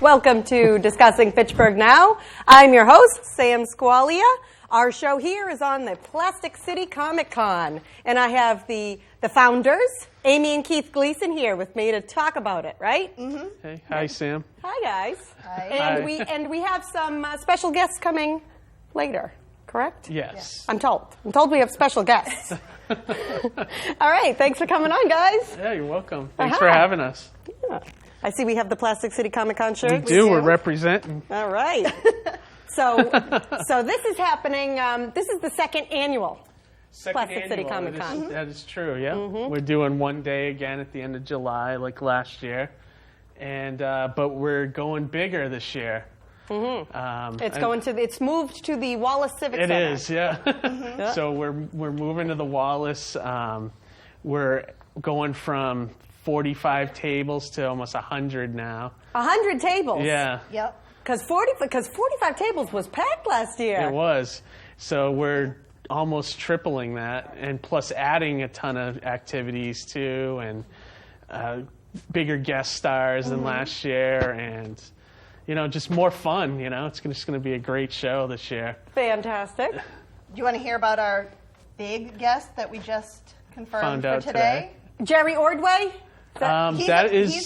Welcome to Discussing Fitchburg Now. I'm your host, Sam Squalia. Our show here is on the Plastic City Comic Con, and I have the founders, Amy and Keith Gleason, here with me to talk about it, right? Mm-hmm. Hey, hi, Sam. Hi, guys. Hi. And we have some special guests coming later, correct? Yes. I'm told we have special guests. All right, thanks for coming on, guys. Yeah, you're welcome. Thanks for having us. Yeah. I see we have the Plastic City Comic Con shirt. We do. We're representing. All right. So this is happening. This is the second annual Plastic City Comic Con. That is true. Yeah, we're doing one day again at the end of July, like last year, and but we're going bigger this year. It's moved to the Wallace Civic Center. It is, yeah. So we're moving to the Wallace. We're going from 45 tables to almost 100 now. 100 tables. Yeah. Yep. Because 45 tables was packed last year. It was. So we're almost tripling that, and plus adding a ton of activities too, and bigger guest stars than last year, and just more fun. It's just going to be a great show this year. Fantastic. Do you want to hear about our big guest that we just confirmed for today? Jerry Ordway. He's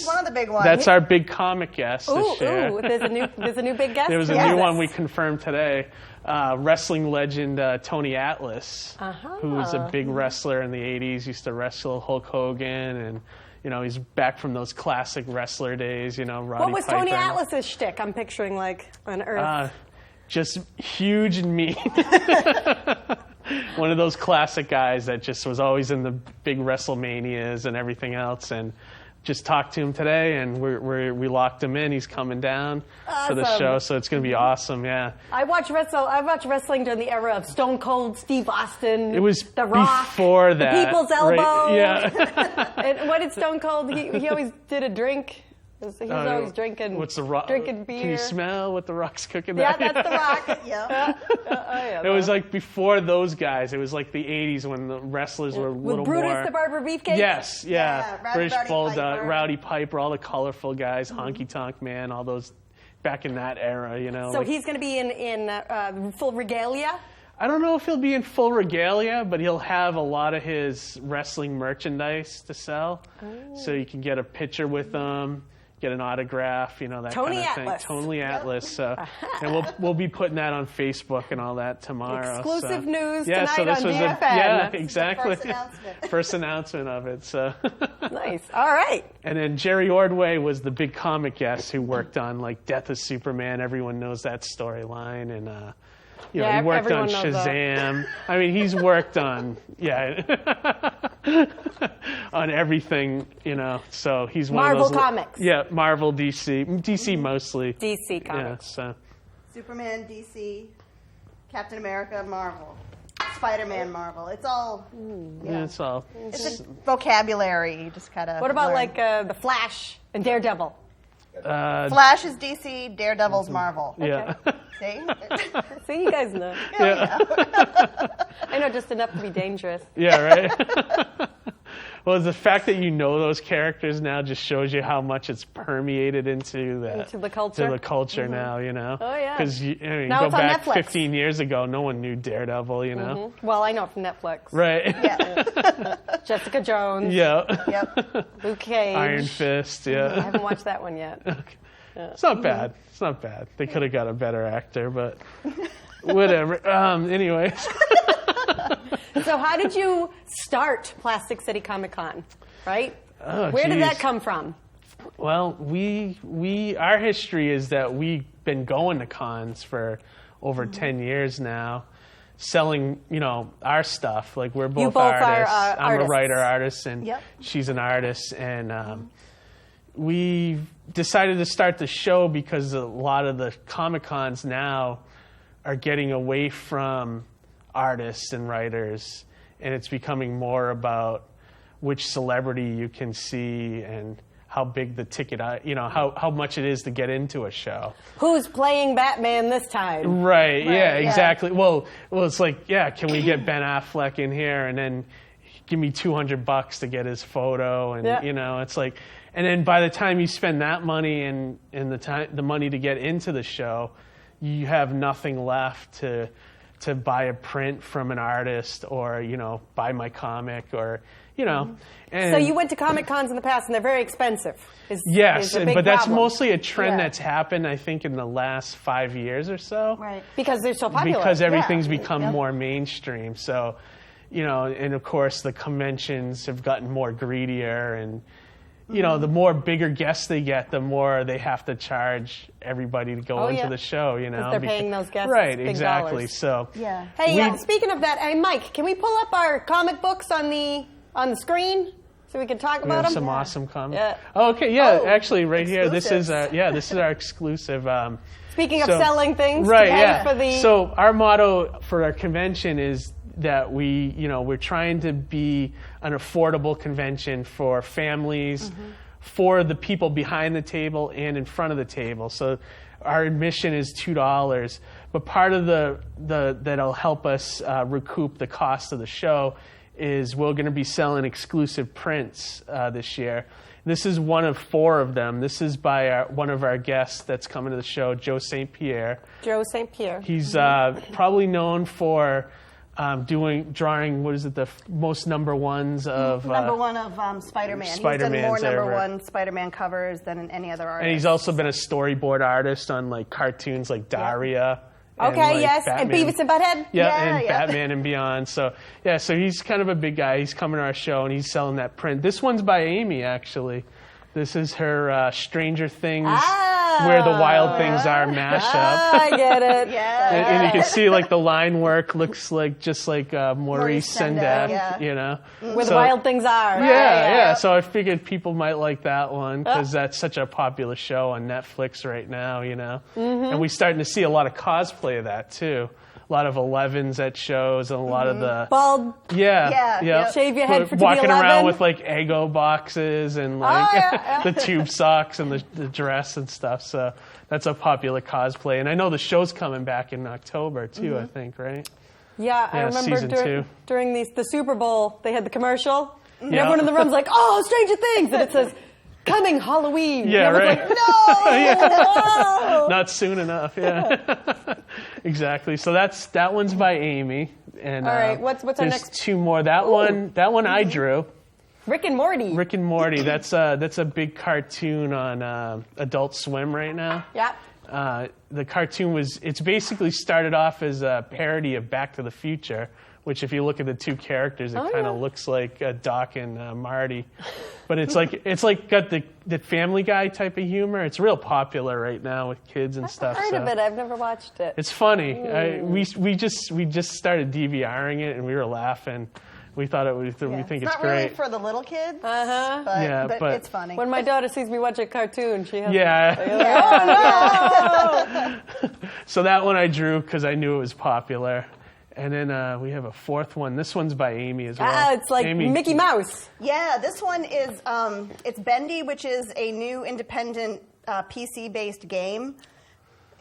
one of the big ones. That's our big comic guest this year. Ooh, there's a new big guest. There was a new one we confirmed today. Wrestling legend Tony Atlas, who was a big wrestler in the 80s, used to wrestle Hulk Hogan, and he's back from those classic wrestler days. Roddy What was Piper Tony Atlas's shtick? I'm picturing like on Earth. Just huge and mean. One of those classic guys that just was always in the big WrestleManias and everything else, and just talked to him today, and we locked him in. He's coming down for the show, so it's going to be awesome. Yeah. I watched wrestling during the era of Stone Cold Steve Austin. It was The Rock, before that. the People's Elbow. Right? Yeah. And what did Stone Cold? He always did a drink. He was always drinking. What's the Rock? Drinking beer. Can you smell what the Rock's cooking? Yeah, there? that's the Rock. Yeah. It was like before those guys. It was like the 80s when the wrestlers were a little With Brutus more. the Barber Beefcake? Yes, yeah. British Rowdy Bulldog, Piper. Rowdy Piper, all the colorful guys, Honky Tonk Man, all those back in that era, So he's going to be in full regalia? I don't know if he'll be in full regalia, but he'll have a lot of his wrestling merchandise to sell. So you can get a picture with him, get an autograph, that Tony kind of Atlas. thing. Tony Atlas. And we'll be putting that on Facebook and all that tomorrow. Exclusive news yeah, tonight so this on was DFN. Yeah, exactly. First announcement. First announcement of it. So. Nice. All right. And then Jerry Ordway was the big comic guest who worked on like Death of Superman. Everyone knows that storyline, and he worked on Shazam. I mean, he's worked on on everything, So he's one Marvel of those Comics. Yeah, Marvel, DC mostly. DC Comics. Yeah, so. Superman, DC, Captain America, Marvel, Spider-Man, Marvel. It's all. Yeah, it's all. It's a vocabulary. You just kind of. What about like the Flash and Daredevil? Flash is DC, Daredevil's Marvel. Yeah. See? See, you guys know. Yeah. I know just enough to be dangerous. Yeah, right. Well, the fact that you know those characters now just shows you how much it's permeated into the culture. To the culture now, Oh yeah. Because Now go it's on back Netflix. 15 years ago, no one knew Daredevil, Well, I know it from Netflix. Right. Yeah. Jessica Jones. Yeah. Yep. Luke Cage. Iron Fist. I Yeah. haven't watched that one yet. It's not bad. It's not bad. They could have got a better actor, but whatever. Anyways. So how did you start Plastic City Comic Con, right? Oh, Where did geez. that come from? Well, our history is that we've been going to cons for over 10 years now, selling, our stuff. Like we're both artists. I'm artists. a writer artist, and Yep. she's an artist, and we decided to start the show because a lot of the Comic Cons now are getting away from artists and writers, and it's becoming more about which celebrity you can see and how big the ticket, how much it is to get into a show. Who's playing Batman this time? Right, yeah, yeah. exactly. Well, it's like, can we get Ben Affleck in here, and then give me $200 to get his photo, and Yeah. it's like, And then by the time you spend that money and the money to get into the show, you have nothing left to buy a print from an artist or, buy my comic or, And so you went to Comic Cons in the past, and they're very expensive. Yes, is a big but that's problem. mostly a trend that's happened, I think, in the last 5 years or so. Right. Because they're so popular. Because everything's become Yep. more mainstream. So, and of course the conventions have gotten more greedier and, the more bigger guests they get, the more they have to charge everybody to go into the show, Because they're paying those guests Right, big exactly. dollars. So, Yeah. Hey, speaking of that, hey, Mike, can we pull up our comic books on the screen so we can talk we about have them? some awesome comics. Yeah. Oh, okay, yeah, Oh, actually right here, this is exclusives. our exclusive. Speaking of So- selling things, right? hey, Yeah. for the So our motto for our convention is that we're trying to be an affordable convention for families, for the people behind the table and in front of the table. So our admission is $2, but part of that'll help us recoup the cost of the show is we're going to be selling exclusive prints this year. This is one of 4 of them. This is by one of our guests that's coming to the show, Joe St. Pierre. Joe St. Pierre. He's probably known for drawing, what is it, the most number ones of... Number one of Spider-Man. He's done Spider-Man's more number ever. one Spider-Man covers than any other artist. And he's also been a storyboard artist on like cartoons like Daria. And, Okay, like, yes, Batman. and Beavis and Butthead. Yeah, Batman and Beyond. So he's kind of a big guy. He's coming to our show and he's selling that print. This one's by Amy, actually. This is her Stranger Things, Where the Wild Things Are mashup. I get it. Yeah. And you can see like the line work looks like just like Maurice Sendak, yeah. Where the wild things are. Yeah. So I figured people might like that one because that's such a popular show on Netflix right now, And we're starting to see a lot of cosplay of that too. A lot of 11s at shows and a lot of the Bald. Yeah. Shave your head for to be walking 11. around with like Eggo boxes and like yeah. the tube socks and the dress and stuff. So that's a popular cosplay. And I know the show's coming back in October too, I think, right? Yeah, I remember season 2. during the Super Bowl, they had the commercial, and Yeah. everyone in the room's like, "Oh, Stranger Things," and it says, "Coming Halloween." Yeah, and everyone's right. like, no, no. Not soon enough, yeah. Exactly. So that one's by Amy. And All right, what's our there's next? 2 more. That one I drew. Rick and Morty. Rick and Morty. That's a big cartoon on Adult Swim right now. Yeah. The cartoon it's basically started off as a parody of Back to the Future, which if you look at the 2 characters, it kind of looks like Doc and Marty. But it's like got the Family Guy type of humor. It's real popular right now with kids and stuff. I've heard of it. I've never watched it. It's funny. We just started DVRing it and we were laughing. We thought we think it's not great. really for the little kids, Uh-huh. but it's funny. When my daughter sees me watch a cartoon, she has So that one I drew because I knew it was popular. And then we have a 4th one. This one's by Amy as well. it's like Amy. Mickey Mouse. Yeah, this one is it's Bendy, which is a new independent PC-based game.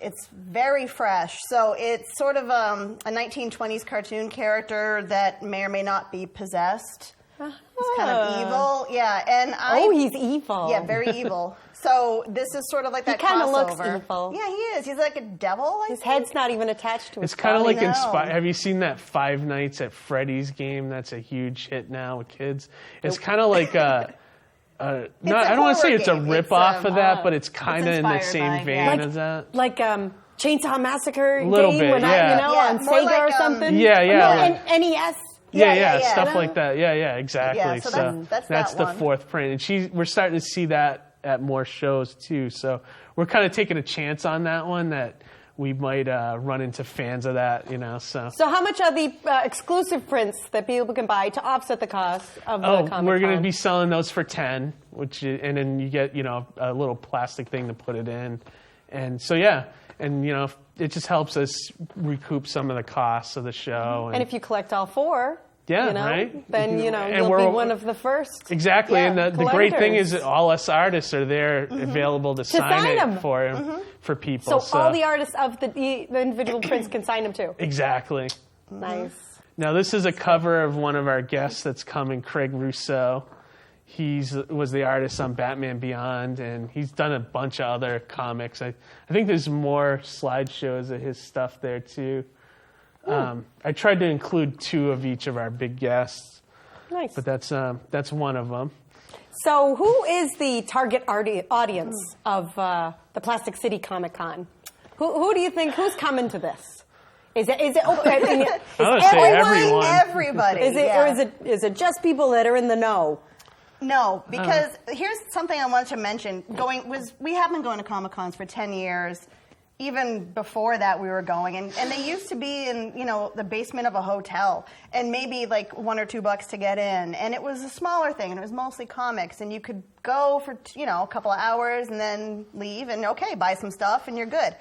It's very fresh. So it's sort of a 1920s cartoon character that may or may not be possessed. He's kind of evil. Yeah, and he's evil. Yeah, very evil. So this is sort of like that He kind of crossover. looks evil. Yeah, he is. He's like a devil. His head's not even attached to his It's kind of body. like know. inspired. Have you seen that Five Nights at Freddy's game? That's a huge hit now with kids. It's kind of like I don't want to say it's a horror game. rip-off It's, of that, but it's kind of in the inspired same by, vein yeah. as that. Like Chainsaw Massacre Little game bit, when yeah. on more Sega like, or something. Yeah, yeah. No, NES. Yeah, yeah. stuff like that. Yeah, exactly. Yeah, so that's that's that the one. 4th print, and we're starting to see that at more shows too. So we're kind of taking a chance on that one that we might run into fans of that, So So how much are the exclusive prints that people can buy to offset the cost of the Comic-Con? we're going to be selling those for $10, and then you get a little plastic thing to put it in, and so and it just helps us recoup some of the costs of the show. And if you collect all 4, right? then And you'll be one of the first. Exactly, Yeah, and the great thing collectors. is that all us artists are there available to sign sign it 'em. for people. So all the artists of the individual prints can sign them too. Exactly. Nice. Now this is a cover of one of our guests that's coming, Craig Rousseau. was the artist on Batman Beyond, and he's done a bunch of other comics. I think there's more slideshows of his stuff there too. I tried to include 2 of each of our big guests. Nice. But that's one of them. So who is the target audience of the Plastic City Comic Con? Who do you think, who's coming to this? Is it everyone. Everybody. Or is it just people that are in the know? No, because here's something I wanted to mention. We have been going to Comic Cons for 10 years. Even before that, we were going, and they used to be in the basement of a hotel, and maybe like $1 or $2 to get in, and it was a smaller thing, and it was mostly comics, and you could go for a couple of hours and then leave, and buy some stuff, and you're good.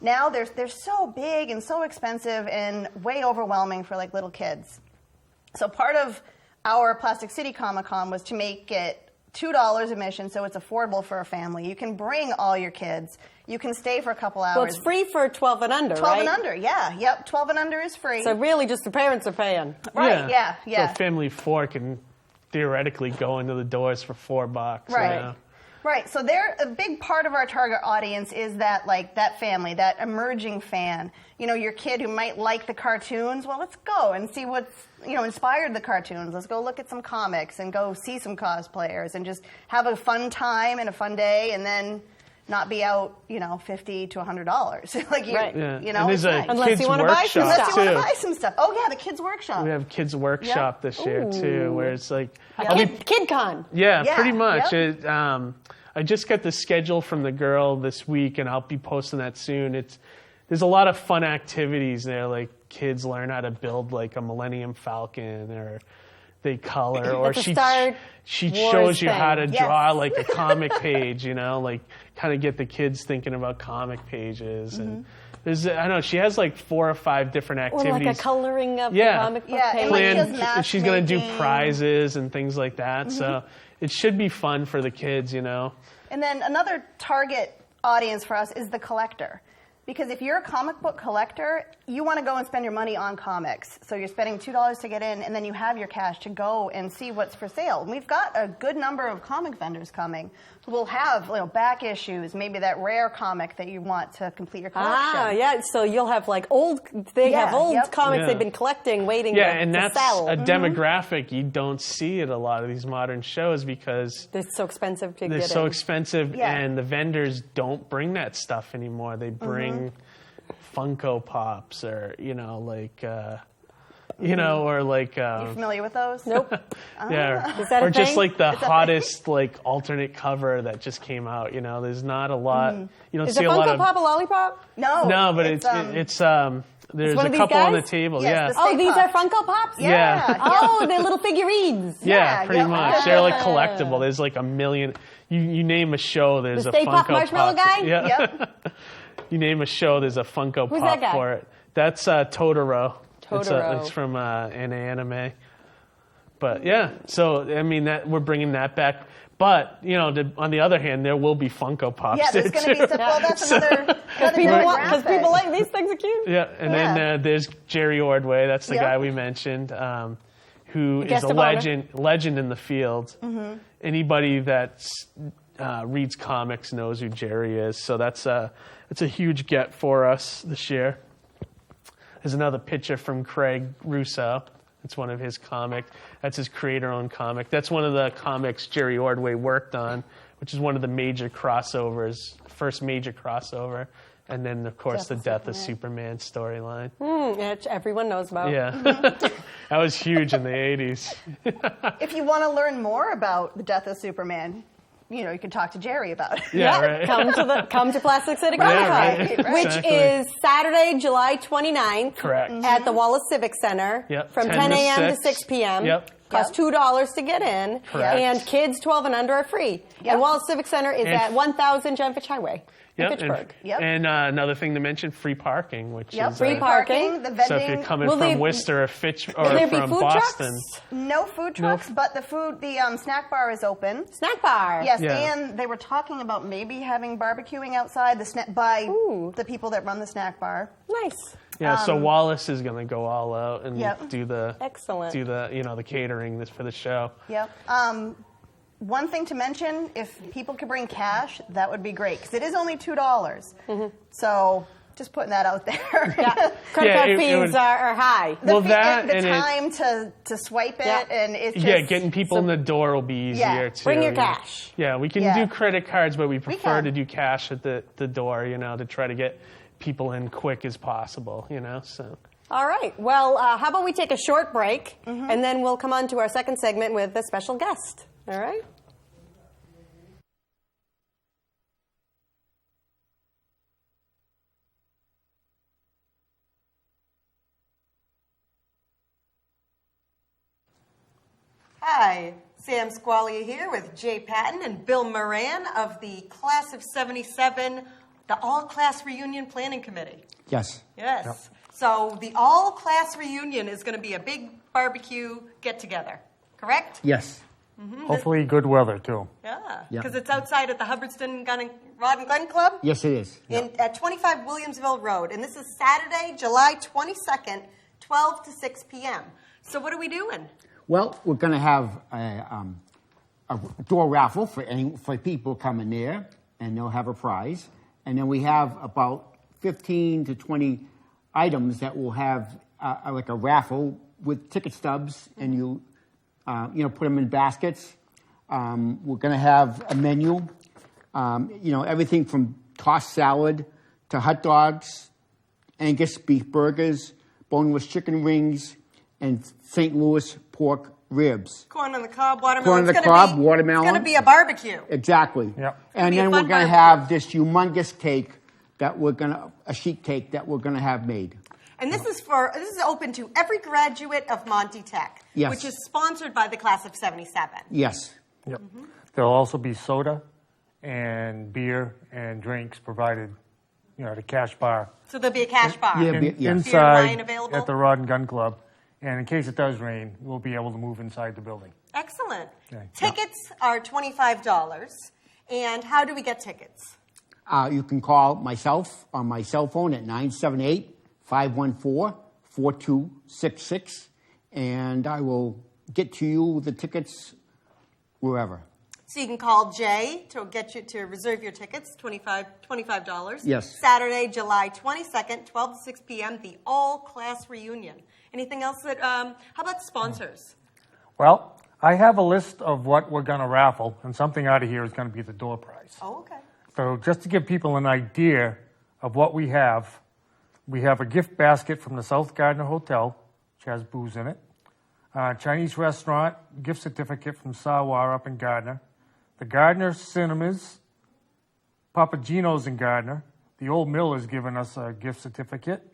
Now they're so big and so expensive and way overwhelming for like little kids. So part of our Plastic City Comic Con was to make it $2 admission, so it's affordable for a family. You can bring all your kids. You can stay for a couple hours. Well, it's free for 12 and under, 12 right? 12 and under, yeah. Yep, 12 and under is free. So really just the parents are paying. Right, yeah. So a family of 4 can theoretically go into the doors for $4. Right. Right, so a big part of our target audience is that family, that emerging fan. Your kid who might like the cartoons. Well, let's go and see what's inspired the cartoons. Let's go look at some comics and go see some cosplayers and just have a fun time and a fun day, and then not be out, $50 to $100. Right. And there's a Unless kids you want to buy some workshop stuff. Unless you want to buy some stuff. Oh yeah, the kids workshop. We have kids workshop this year too, where it's like Kid Con. Yeah, Yeah, pretty much. yep. I just got the schedule from the girl this week, and I'll be posting that soon. There's a lot of fun activities there, like kids learn how to build like a Millennium Falcon, or they color, or she shows you how to draw like a comic page, like kind of get the kids thinking about comic pages. And she has like 4 or 5 different activities. Or like a coloring of the comic book page. And she's going to do prizes and things like that. So it should be fun for the kids, And then another target audience for us is the collector. Because if you're a comic book collector, you want to go and spend your money on comics. So you're spending $2 to get in, and then you have your cash to go and see what's for sale. And we've got a good number of comic vendors coming who will have back issues, maybe that rare comic that you want to complete your collection. So you'll have like old comics they've been collecting, waiting to and that's sell. a demographic you don't see at a lot of these modern shows because they're so expensive to get in. They're so expensive, and the vendors don't bring that stuff anymore. They bring Funko Pops, or or like. You familiar with those? Nope. Yeah, Is that a or just thing? like the hottest like alternate cover that just came out. There's not a lot. You don't Is see a a lot Funko of. Pop a lollipop? No, but it's there's one a of these couple on the guys? table. Yes, Oh, these are Funko Pops? Yeah. Oh, they're little figurines. Yeah, pretty yep. much. They're like collectible. There's like a million. You name a show, there's The a Stay Funko Puft Marshmallow Pop. guy? Yeah. Yep. You name a show, there's a Funko Who's Pop that guy? for it. That's Totoro. Totoro. It's from an anime. But yeah, so I mean we're bringing that back. But on the other hand, there will be Funko Pops. Yeah, there's going to be. Well, that's another. Because people like these things are cute. Yeah, and then there's Jerry Ordway. That's the guy we mentioned, who is a legend in the field. Anybody that reads comics knows who Jerry is. So that's a huge get for us this year. There's another picture from Craig Russo. It's one of his comics. That's his creator-owned comic. That's one of the comics Jerry Ordway worked on, which is one of the major crossovers, first major crossover. And then, of course, the Death of Superman storyline. Which everyone knows about. Yeah. That was huge in the 80s. If you want to learn more about the Death of Superman, you can talk to Jerry about it. Yeah, right. Come to Plastic City Comic Con, right. which Exactly. is Saturday, July 29th. Correct. At the Wallace Civic Center. Yep. From 10 10 to a.m. to 6. 6 p.m. Yep. Costs $2 to get in. Correct. And kids 12 and under are free. Yep. And Wallace Civic Center is at 1000 John Fitch Highway in Yep. Fitchburg. And another thing to mention, free parking, which is free parking. The vending. So if you're coming from Worcester or or there be from food Boston, trucks? No food trucks, but the snack bar is open. Snack bar. Yes, Yeah. and they were talking about maybe having barbecuing outside by the people that run the snack bar. Nice. yeah. So Wallace is going to go all out and Yep. do the Excellent. the catering for the show. Yep. one thing to mention, if people could bring cash, that would be great, because it is only $2. So just putting that out there. Yeah. Credit card fees are high. The time to swipe it, and it's just... getting people in the door will be easier, too. Bring your cash. Yeah, we can do credit cards, but we prefer to do cash at the door, to try to get people in quick as possible, so... All right. Well, how about we take a short break, and then we'll come on to our second segment with a special guest. All right? Hi, Sam Squalia here with Jay Patton and Bill Moran of the Class of 77, the All-Class Reunion Planning Committee. Yes. Yes. Yep. So the all-class reunion is going to be a big barbecue get-together, correct? Yes. Hopefully good weather, too. Yeah, Yep. because it's outside at the Hubbardston Rod and Gun Club. Yes, it is. Yep. At 25 Williamsville Road. And this is Saturday, July 22nd, 12 to 6 p.m. So what are we doing? Well, we're going to have a door raffle for people coming there, and they'll have a prize. And then we have about 15 to 20 items that will have like a raffle with ticket stubs, and you put them in baskets. We're going to have a menu, everything from tossed salad to hot dogs, Angus beef burgers, boneless chicken wings, and St. Louis pork ribs. Corn on the cob, watermelon. Corn on the cob, watermelon. It's going to be a barbecue. Exactly. Yep. And then we're going to have this humongous cake a sheet cake that we're going to have made. And this is open to every graduate of Monty Tech, Yes. which is sponsored by the Class of 77. Yes. Yep. There'll also be soda and beer and drinks provided, at a cash bar. So there'll be a cash bar. Yeah, yes. Beer and wine Inside available? at the Rod and Gun Club. And in case it does rain, we'll be able to move inside the building. Excellent. Okay. Tickets are $25. And how do we get tickets? You can call myself on my cell phone at 978-514-4266, and I will get to you the tickets wherever. So you can call Jay to get you to reserve your tickets, $25. Yes. Saturday, July 22nd, 12 to 6 p.m., the all-class reunion. Anything else how about sponsors? Well, I have a list of what we're going to raffle, and something out of here is going to be the door prize. Oh, okay. So just to give people an idea of what we have a gift basket from the South Gardner Hotel, which has booze in it, Chinese restaurant, gift certificate from Sawar up in Gardner, the Gardner Cinemas, Papagino's in Gardner, the Old Mill has given us a gift certificate,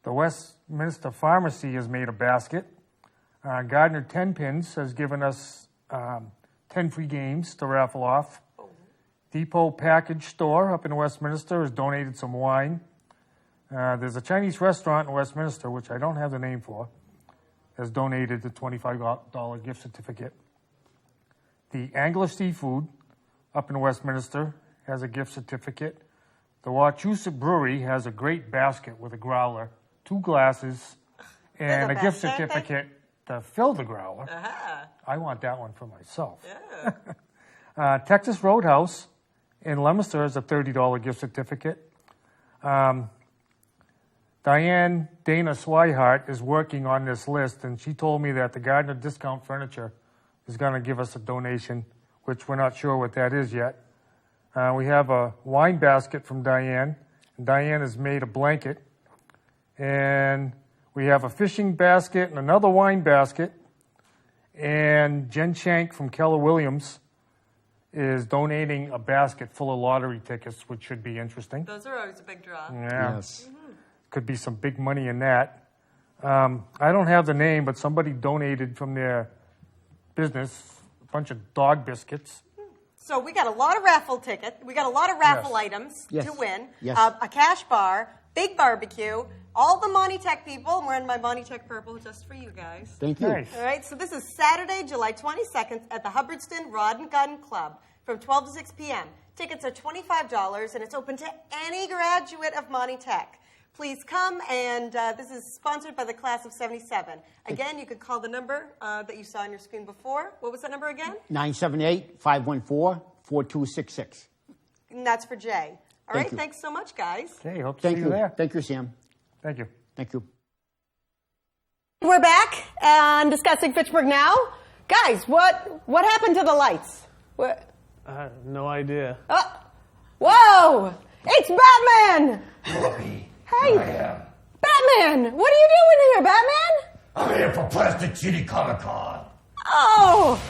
the Westminster Pharmacy has made a basket, Gardner 10 Pins has given us 10 free games to raffle off, Depot Package Store up in Westminster has donated some wine. There's a Chinese restaurant in Westminster, which I don't have the name for, has donated the $25 gift certificate. The Angler Seafood up in Westminster has a gift certificate. The Wachusett Brewery has a great basket with a growler, 2 glasses, and a gift certificate to fill the growler. I want that one for myself. Yeah. Texas Roadhouse in Leominster has a $30 gift certificate. Diane Dana Swihart is working on this list, and she told me that the Gardner Discount Furniture is going to give us a donation, which we're not sure what that is yet. We have a wine basket from Diane, and Diane has made a blanket. And we have a fishing basket and another wine basket. And Jen Shank from Keller Williams is donating a basket full of lottery tickets, which should be interesting. Those are always a big draw. Yeah. Yes. Could be some big money in that. I don't have the name, but somebody donated from their business a bunch of dog biscuits. So we got a lot of raffle tickets. We got a lot of raffle items to win. Yes. A cash bar, big barbecue, all the Monty Tech people. I'm wearing my Monty Tech purple just for you guys. Thank you. Nice. All right, so this is Saturday, July 22nd at the Hubbardston Rod and Gun Club from 12 to 6 p.m. Tickets are $25, and it's open to any graduate of Monty Tech. please come. And this is sponsored by the class of 77. Again, you could call the number that you saw on your screen before. What was that number again? 978-514-4266. And that's for Jay. All right, thanks so much, guys. Okay, hope to see you there. Thank you, Sam. Thank you. Thank you. We're back and discussing Fitchburg Now. Guys, what happened to the lights? What? I have no idea. Whoa! It's Batman! Hey, Batman! What are you doing here, Batman? I'm here for Plastic City Comic Con. Oh!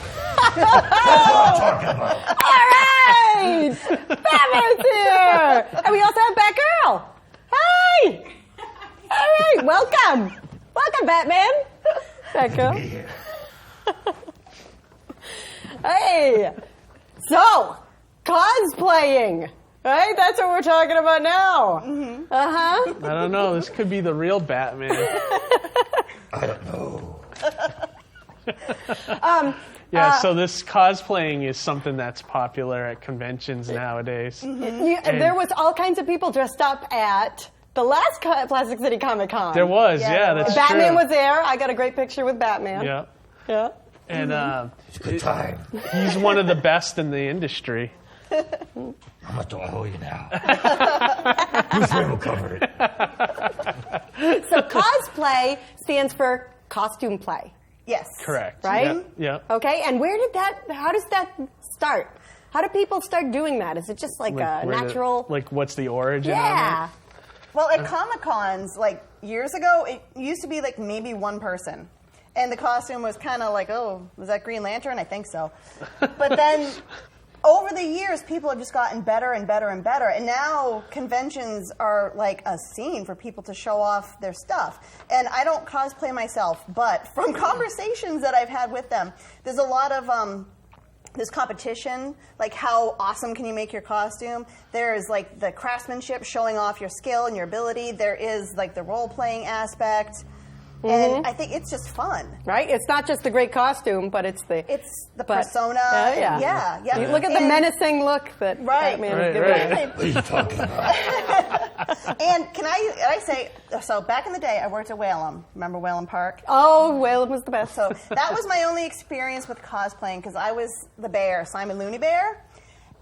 That's what I'm talking about. All right! Batman's here! And we also have Batgirl. Hey! All right, welcome. Welcome, Batman. Batgirl. Hey! So, cosplaying. Right? That's what we're talking about now. Mm-hmm. Uh-huh. I don't know. This could be the real Batman. I don't know. So this cosplaying is something that's popular at conventions nowadays. There was all kinds of people dressed up at the last Plastic City Comic Con. There was, that's Batman true. was there. I got a great picture with Batman. Yeah. Yeah. And It's a good time. he's one of the best in the industry. How much do I owe you now? Bruce Wayne will cover it. So cosplay stands for costume play. Yes. Correct. Right? Yeah. Okay, and how does that start? How do people start doing that? Is it just like a natural? What's the origin Yeah. of Well, at Comic Cons, like years ago, it used to be like maybe one person. And the costume was kind of like, oh, was that Green Lantern? I think so. But then over the years, people have just gotten better and better and better. And now conventions are like a scene for people to show off their stuff. And I don't cosplay myself, but from conversations that I've had with them, there's a lot of this competition, like how awesome can you make your costume. There's like the craftsmanship, showing off your skill and your ability. There is like the role-playing aspect. And I think it's just fun. Right? It's not just the great costume, but it's the persona. Yeah. Yeah. You look at the menacing look that Batman is giving. Right. What are you talking about? And can I say, so back in the day, I worked at Whalum. Remember Whalum Park? Oh, Whalum was the best. So that was my only experience with cosplaying because I was the bear, Simon Looney Bear.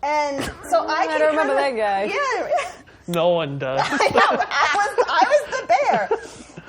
And so I don't remember that guy. Yeah. No one does. I was the bear.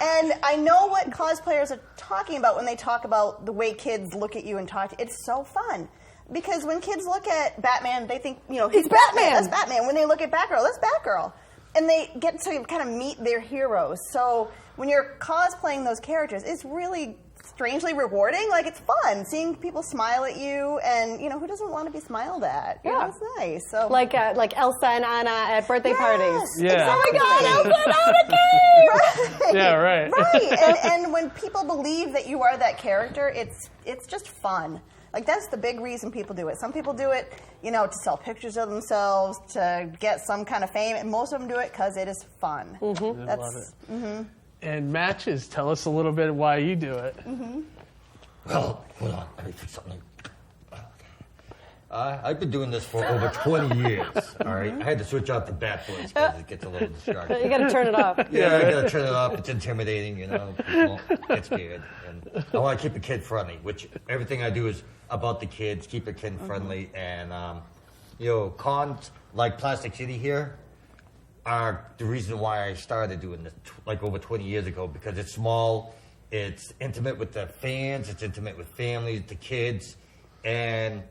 And I know what cosplayers are talking about when they talk about the way kids look at you and talk to you. It's so fun. Because when kids look at Batman, they think, he's Batman. That's Batman. When they look at Batgirl, that's Batgirl. And they get to kind of meet their heroes. So when you're cosplaying those characters, it's really strangely rewarding. Like, it's fun seeing people smile at you, and who doesn't want to be smiled at? Yeah, it's nice. So like Elsa and Anna at birthday parties. Yeah. Oh my God, Elsa and Anna came! Right. Yeah, right. Right. And when people believe that you are that character, it's just fun. Like, that's the big reason people do it. Some people do it, to sell pictures of themselves, to get some kind of fame, and most of them do it because it is fun. Mm-hmm. I love it. Mm-hmm. And matches, tell us a little bit why you do it. Mm-hmm. Well, hold on. Let me fix something. I've been doing this for over 20 years, all right? I had to switch out the bat voice because it gets a little distracting. You got to turn it off. Yeah, I got to turn it off. It's intimidating, People get scared. And I want to keep the kid friendly, which everything I do is about the kids, keep it kid friendly. And, cons like Plastic City here are the reason why I started doing this like over 20 years ago, because it's small, it's intimate with the fans, it's intimate with families, the kids, and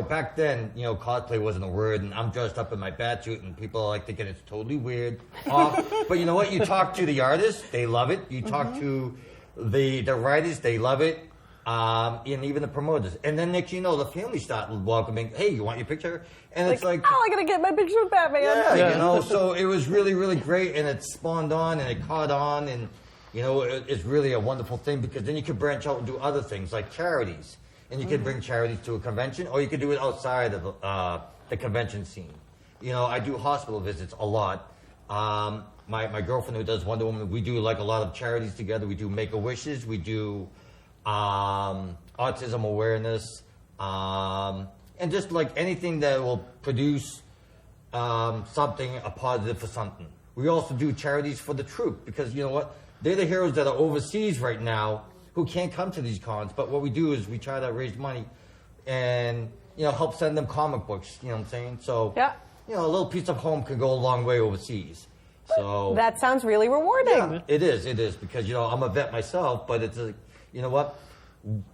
back then, cosplay wasn't a word, and I'm dressed up in my bat suit, and people are like thinking it's totally weird. But you know what? You talk to the artists, they love it. You talk to the writers, they love it. And even the promoters. And then next the family start welcoming, hey, you want your picture? And it's like, oh, I got to get my picture with Batman. Yeah, so it was really, really great, and it spawned on, and it caught on, and, it's really a wonderful thing, because then you could branch out and do other things, like charities. And you could bring charities to a convention, or you could do it outside of the convention scene. I do hospital visits a lot. My girlfriend who does Wonder Woman, we do like a lot of charities together. We do Make-A-Wishes. We do autism awareness. And just like anything that will produce something, a positive for something. we also do charities for the troop because you know what? They're the heroes that are overseas right now who can't come to these cons. But what we do is we try to raise money and, help send them comic books. You know what I'm saying? So, Yeah. a little piece of home can go a long way overseas. So That sounds really rewarding. yeah, it is because, I'm a vet myself, but it's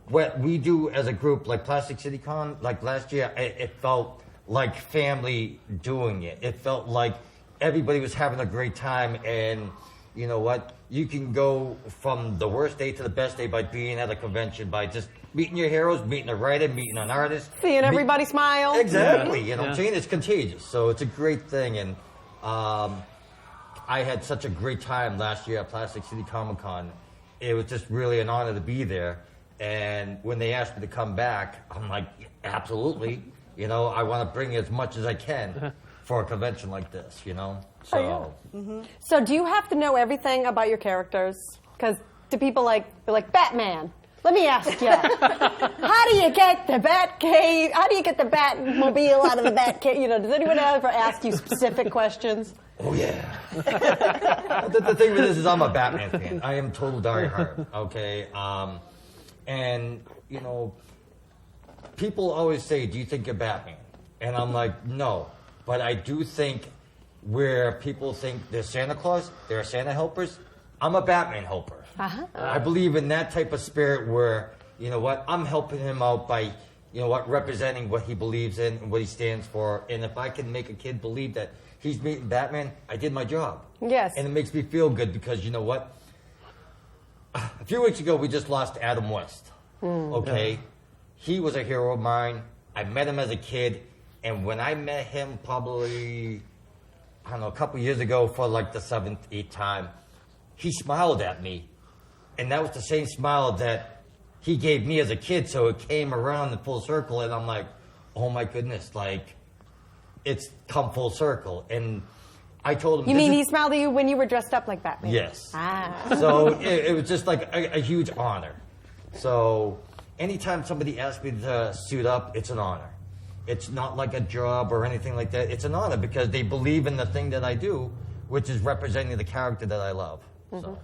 what we do as a group, like Plastic City Con, like last year, it felt like family doing it. It felt like everybody was having a great time, and you know what? You can go from the worst day to the best day by being at a convention, by just meeting your heroes, meeting a writer, meeting an artist. Seeing everybody smile. Exactly. You know what I'm saying? It's contagious. So it's a great thing. And I had such a great time last year at Plastic City Comic Con. It was just really an honor to be there. And when they asked me to come back, I'm like, absolutely. I want to bring as much as I can for a convention like this, So, So do you have to know everything about your characters? Because do people they're like, Batman, let me ask you, how do you get the Batcave, how do you get the Batmobile out of the Batcave? Does anyone ever ask you specific questions? oh, yeah. the thing with this is I'm a Batman fan. I am total diehard, okay? And, people always say, do you think you're Batman? And I'm like, no. But I do think where people think they're Santa Claus, they're Santa helpers, I'm a Batman helper. Uh-huh. I believe in that type of spirit where, I'm helping him out by, representing what he believes in and what he stands for. And if I can make a kid believe that he's meeting Batman, I did my job. Yes. And it makes me feel good because, a few weeks ago, we just lost Adam West. Okay? Yeah. He was a hero of mine. I met him as a kid. And when I met him probably, a couple years ago for like the 7th, 8th time, he smiled at me. And that was the same smile that he gave me as a kid. So it came around in full circle. And I'm like, oh my goodness, it's come full circle. And I told him... You mean he smiled at you when you were dressed up like Batman? Yes. Ah. So it was just like a huge honor. So anytime somebody asks me to suit up, it's an honor. It's not like a job or anything like that. It's an honor because they believe in the thing that I do, which is representing the character that I love. Mm-hmm. So.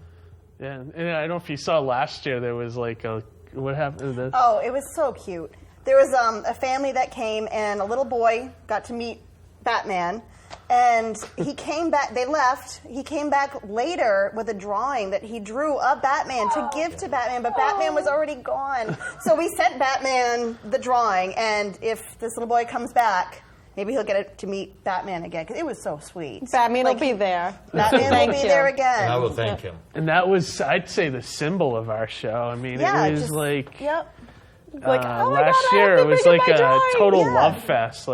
Yeah, and I don't know if you saw last year, there was what happened to this? Oh, it was so cute. There was a family that came, and a little boy got to meet Batman. And he came back, they left, he came back later with a drawing that he drew of Batman to give to Batman, but Batman was already gone. So we sent Batman the drawing, and if this little boy comes back, maybe he'll get to meet Batman again, because it was so sweet. Batman will be there. Batman will be there again. And I will thank him. And that was, I'd say, the symbol of our show. I mean, yeah, it was Yep. Last year it was like a total love fest.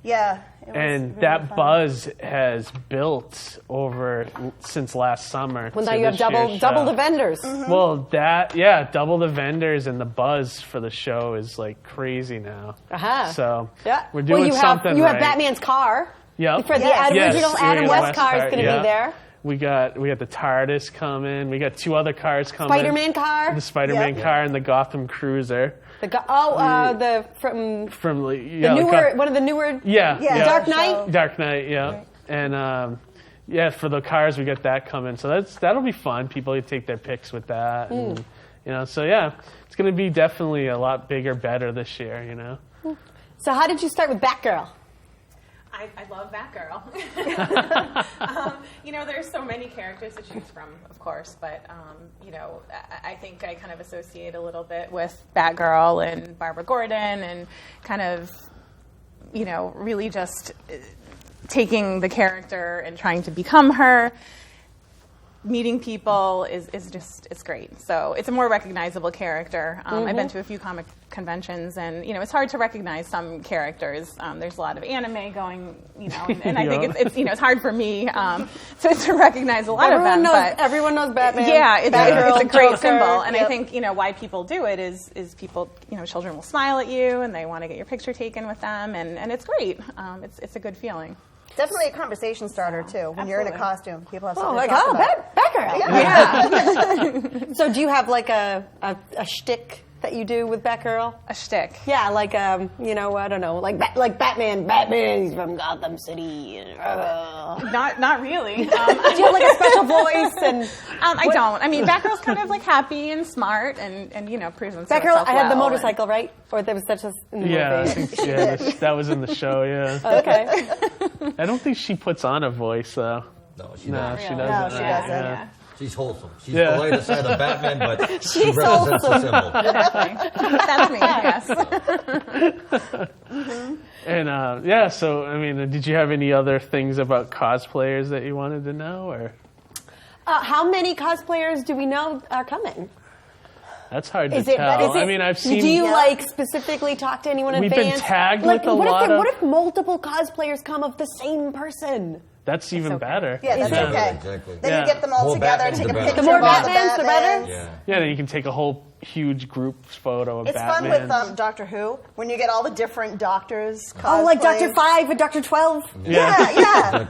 Yeah. And that fun. Buzz has built over since last summer. Well, now you have double the vendors. Mm-hmm. Well, double the vendors, and the buzz for the show is crazy now. Uh-huh. So yeah. we're doing something You have right. Batman's car. Yep. For the original Adam West car is going to be there. We got the TARDIS coming. We got 2 other cars coming. Spider-Man car. The Spider-Man car and the Gotham Cruiser. One of the newer. Yeah. Dark Knight. Dark Knight. Yeah. Right. And for the cars we got that coming. So that'll be fun. People can take their pics with that. And, so it's going to be definitely a lot bigger, better this year. So how did you start with Batgirl? I love Batgirl. There's so many characters to choose from, of course, but, I think I kind of associate a little bit with Batgirl and Barbara Gordon and kind of, really just taking the character and trying to become her. Meeting people is it's great. So it's a more recognizable character. I've been to a few comic conventions, and it's hard to recognize some characters. There's a lot of anime going, and I think it's hard for me to recognize a lot of them. Everyone knows Batman. Yeah, it's a great Joker, symbol, and I think why people do it is people children will smile at you and they want to get your picture taken with them, and it's great. It's a good feeling. Definitely a conversation starter, too, when you're in a costume. People have something to talk about. Batgirl. Yeah. So do you have a shtick that you do with Batgirl? A shtick. Yeah, like you know, I don't know, like Batman. Batman, he's from Gotham City. Not really. Do you have like a special voice? And I don't. I mean, Batgirl's kind of like happy and smart, and presents Batgirl, herself I had the well, motorcycle, right? Or there was such a in the Yeah, I movie. think, that was in the show. Yeah. Okay. I don't think she puts on a voice though. No, she No, doesn't. she really. doesn't. No, she doesn't. Yeah. She's wholesome. She's Yeah. the lighter side of Batman, but she She's represents the symbol. That's me. Yes. And so I mean, did you have any other things about cosplayers that you wanted to know, or? How many cosplayers do we know are coming? That's hard to Is it? tell. Is it I mean, I've seen. Do you like specifically talk to anyone in We've been advance? tagged like, with a what lot of- What if multiple cosplayers come of the same person? That's even okay. better. Yeah, that's Yeah, okay. exactly. Then Yeah. you get them all More together, Batmans, take the a better. picture The more of all Batmans, the better? Yeah. Yeah, then you can take a whole huge group photo of It's Batman. fun with Doctor Who when you get all the different doctors. Oh, like cosplaying. Dr. 5 and Dr. 12? Yeah, yeah.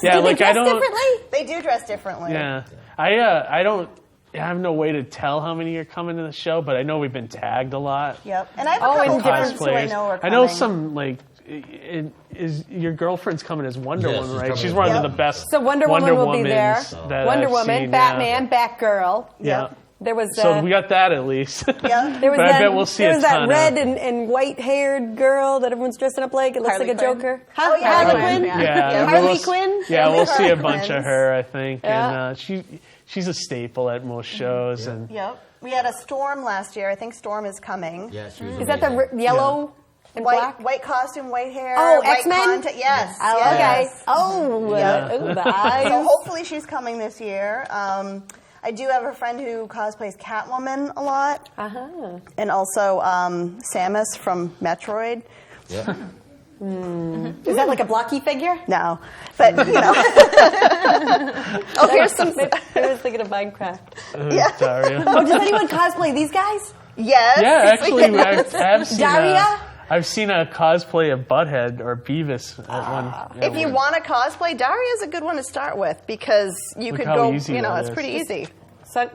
Yeah, Do like they I dress don't. differently? They do dress differently. Yeah, I don't. I have no way to tell how many are coming to the show, but I know we've been tagged a lot. Yep. And I have a Oh, couple and friends who I Cosplayers. know are I coming. know some like. Is your girlfriend's coming as Wonder Yes, Woman, she's right? coming She's as one Wonder of the best. So Wonder Woman will be there. Womans that Wonder I've Woman, seen, Batman, Batgirl. Yeah. There was So we got that at least. Yeah. there was but that, I bet we'll see there a was that ton red of- and white-haired girl that everyone's dressing up like. It looks Harley like a Quinn. Joker. Oh, yeah, Harley Harley Quinn. Quinn, Yeah, Harley we'll- Quinn. Yeah, we'll see a Harley bunch of Quinns. her, I think, Yeah. and she's a staple at most shows, and Yep. We had a Storm last year. I think Storm is coming. Yeah, she was Is that the amazing. yellow and black? White costume, white hair. Oh, white X-Men? content- Yes. Oh, yes. okay. Oh, Yeah. ooh, the eyes. So hopefully she's coming this year. I do have a friend who cosplays Catwoman a lot. Uh-huh. And also Samus from Metroid. Yeah. Is that like a blocky figure? No. But, you know. Oh, here's some. I was thinking of Minecraft. Daria. Oh, does anyone cosplay these guys? Yes. Yeah, actually, I've seen Daria? I've seen a cosplay of Butthead or Beavis at one. If you want to cosplay, Daria's a good one to start with because you Look could how go, easy you know, that it's is. pretty easy.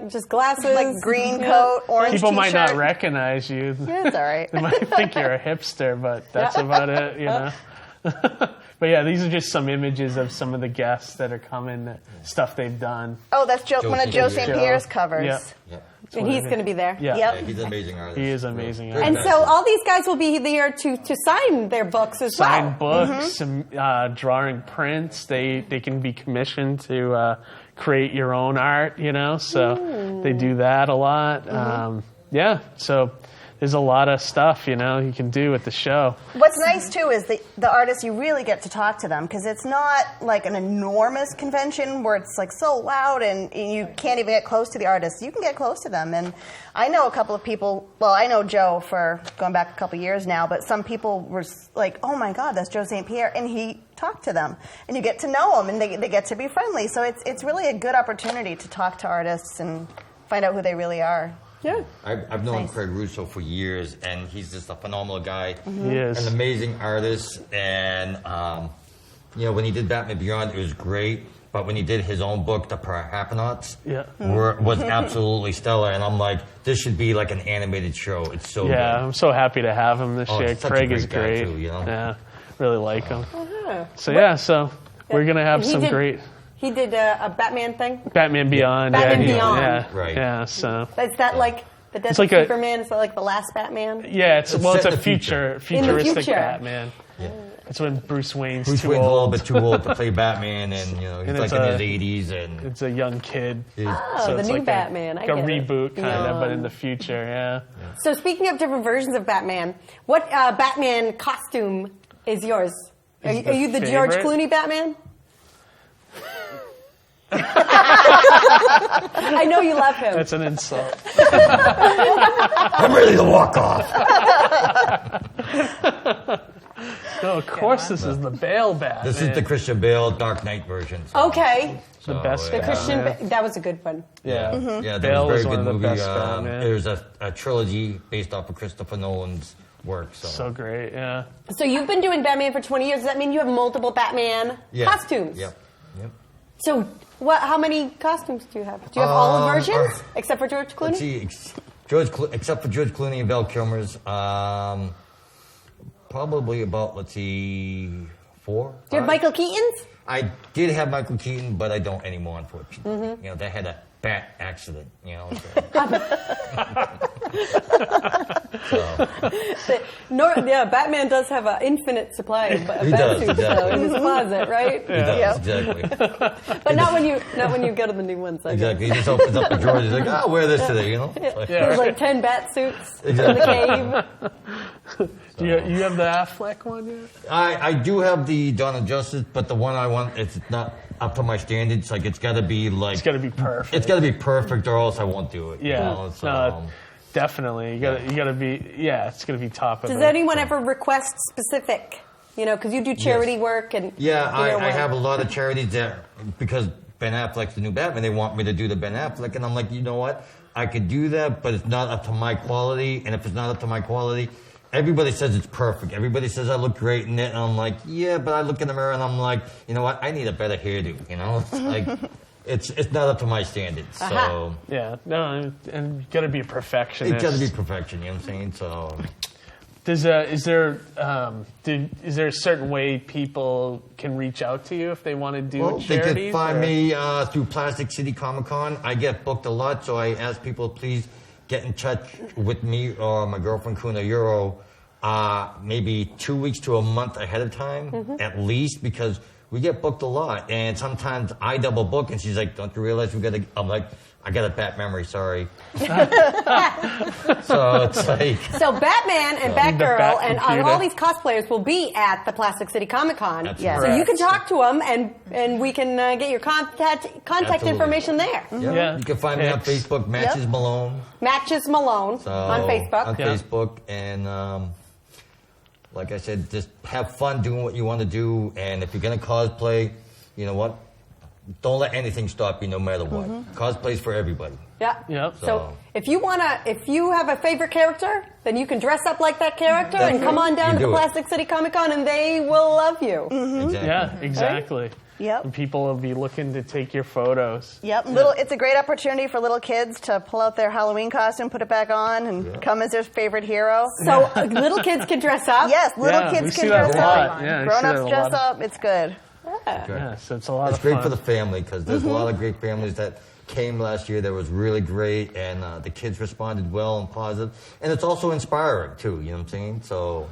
Just glasses. Like green coat, orange People might not t-shirt. recognize you. Yeah, it's all right. They might think you're a hipster, but that's about it, you know. But yeah, these are just some images of some of the guests that are coming, stuff they've done. Oh, that's one of Joe St. St. Pierre. Pierre's covers. Yeah. Yeah. And he's going to be there. Yeah. Yep. Yeah, he's an amazing artist. He is amazing. Very And nice. so all these guys will be there to sign their books as Signed well. books, some drawing prints. They can be commissioned to create your own art, you know. So they do that a lot. Yeah. So there's a lot of stuff, you know, you can do at the show. What's nice too is the artists, you really get to talk to them because it's not like an enormous convention where it's like so loud and you can't even get close to the artists. You can get close to them, and I know a couple of people. Well, I know Joe for going back a couple of years now, but some people were like, "Oh my God, that's Joe St. Pierre," and he talked to them, and you get to know them, and they get to be friendly. So it's really a good opportunity to talk to artists and find out who they really are. Yeah. I've known Craig Russo for years, and he's just a phenomenal guy. He is. An amazing artist, and you know, when he did Batman Beyond, it was great. But when he did his own book, The Parappanauts, was absolutely stellar. And I'm like, this should be like an animated show. It's so good. Yeah, I'm so happy to have him this Oh, year. he's such a Craig is great guy, great. too, you know? Yeah, really like him. So we're gonna have And he some did- great He did a Batman thing. Batman Beyond. Batman yeah, Beyond. Yeah, Right. Yeah, so Is that like the Dead It's like a- Superman? Is that like the last Batman? yeah, it's It's well, it's set a in the future. futuristic future. Batman. Yeah. It's when Bruce Wayne's Bruce too Wayne's a little old. bit too old to play Batman, and you know, he's And like it's in a- his 80s, and It's a young kid. Oh, So the it's new like Batman. A, I like a get it. reboot kind of, but in Beyond. the future. Yeah. So speaking of different versions of Batman, what Batman costume is yours? Are Is you the the George favorite? Clooney Batman? I know you love him. That's an insult. I'm ready to walk off. No, of course this is the Bale Batman. This is the Christian Bale Dark Knight version. So, Okay, the best. the yeah. Christian. Batman. That was a good one. Yeah. Yeah, that Bale was was a very one good of the movie. best Batman. There's a trilogy based off of Christopher Nolan's work. So great. Yeah. So you've been doing Batman for 20 years. Does that mean you have multiple Batman Yeah. costumes? Yep. Yep. So how many costumes do you have? Do you have all the versions except for George Clooney? Let's see. except for George Clooney and Val Kilmer's, probably about, let's see, 4. Do you have 5? Michael Keaton's? I did have Michael Keaton, but I don't anymore, unfortunately. You know, they had a bat accident, you know. Yeah, Batman does have an infinite supply of bat suits though, in his closet, right? He does, exactly. But not when you go to the new ones. I guess. Exactly. He just opens up the drawer and he's like, I'll wear this today, you know? There's like 10 bat suits in the cave. Do you have the Affleck one yet? I do have the Dawn of Justice, but the one I want, it's not up to my standards. Like, it's got to be like... It's got to be perfect. It's got to be perfect or else I won't do it. Yeah. You know? So, No, definitely. You got to be... Yeah, it's going to be top of Does it. anyone ever request specific? You know, because you do charity work and... Yeah, you know, I have a lot of charities that, because Ben Affleck's the new Batman, they want me to do the Ben Affleck, and I'm like, you know what? I could do that, but it's not up to my quality, and if it's not up to my quality... Everybody says it's perfect. Everybody says I look great in it. And I'm like, yeah, but I look in the mirror and I'm like, you know what? I need a better hairdo. You know, it's like, it's not up to my standards. So Yeah, no, and you got to be a perfectionist. it's got to be perfection. You know what I'm saying? So Is there a certain way people can reach out to you if they want to do they charities? can find me through Plastic City Comic Con. I get booked a lot, so I ask people please get in touch with me or my girlfriend Kuna Euro maybe 2 weeks to a month ahead of time at least, because we get booked a lot, and sometimes I double book, and she's like, "Don't you realize we got to?" I'm like, "I got a bad memory, sorry." So it's like So Batman and Batgirl Bat and computer. all these cosplayers will be at the Plastic City Comic Con. That's So correct. you can talk to them, and we can get your contact Absolutely. information there. Yeah. You can find me on Pics. Facebook, Matches Malone. Matches Malone So, on Facebook. On Yeah. Facebook, and like I said, just have fun doing what you want to do. And if you're gonna cosplay, you know what? Don't let anything stop you, no matter what. Cosplay's for everybody. Yeah. Yep. So if you have a favorite character, then you can dress up like that character That's and come right. on down You to the do it. Plastic City Comic Con, and they will love you. Exactly. Yeah, exactly. Yep. And people will be looking to take your photos. Yep, it's a great opportunity for little kids to pull out their Halloween costume, put it back on, and come as their favorite hero. So little kids can dress up. Yes, little Yeah, we kids see can that dress a lot. up. Yeah, we see Grown-ups that a dress lot. up. It's good. Yeah, so it's a lot It's of great fun. for the family, because there's a lot of great families that came last year that was really great, and the kids responded well and positive. And it's also inspiring, too, you know what I'm saying? So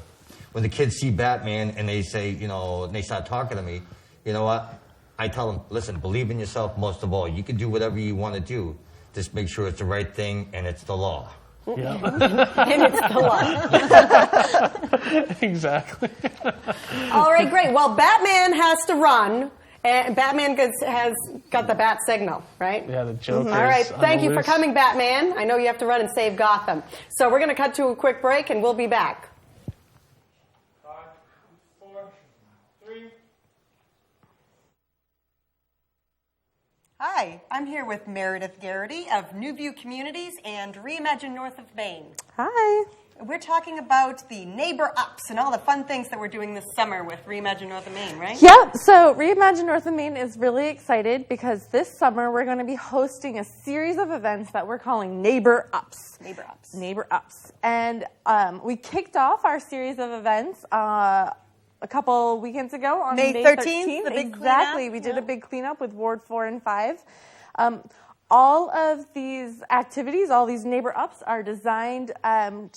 when the kids see Batman and they say, you know, and they start talking to me, you know what? I tell them, listen, believe in yourself most of all. You can do whatever you want to do. Just make sure it's the right thing and it's the law. Yeah. And it's the law. Exactly. All right, great. Well, Batman has to run, and Batman has got the bat signal, right? Yeah, the Joker's All right, on thank the you for loose. coming, Batman. I know you have to run and save Gotham. So we're going to cut to a quick break, and we'll be back. 5, 4, 3. Hi, I'm here with Meredith Garrity of New View Communities and Reimagine North of Maine. Hi. We're talking about the neighbor ups and all the fun things that we're doing this summer with Reimagine North of Maine, right? Yep, so Reimagine North of Maine is really excited because this summer we're going to be hosting a series of events that we're calling Neighbor Ups. Neighbor ups. Neighbor Ups. And we kicked off our series of events a couple weekends ago on May May 13th, the big exactly. cleanup. We did a big cleanup with Ward 4 and 5. All of these activities, all these neighbor ups are designed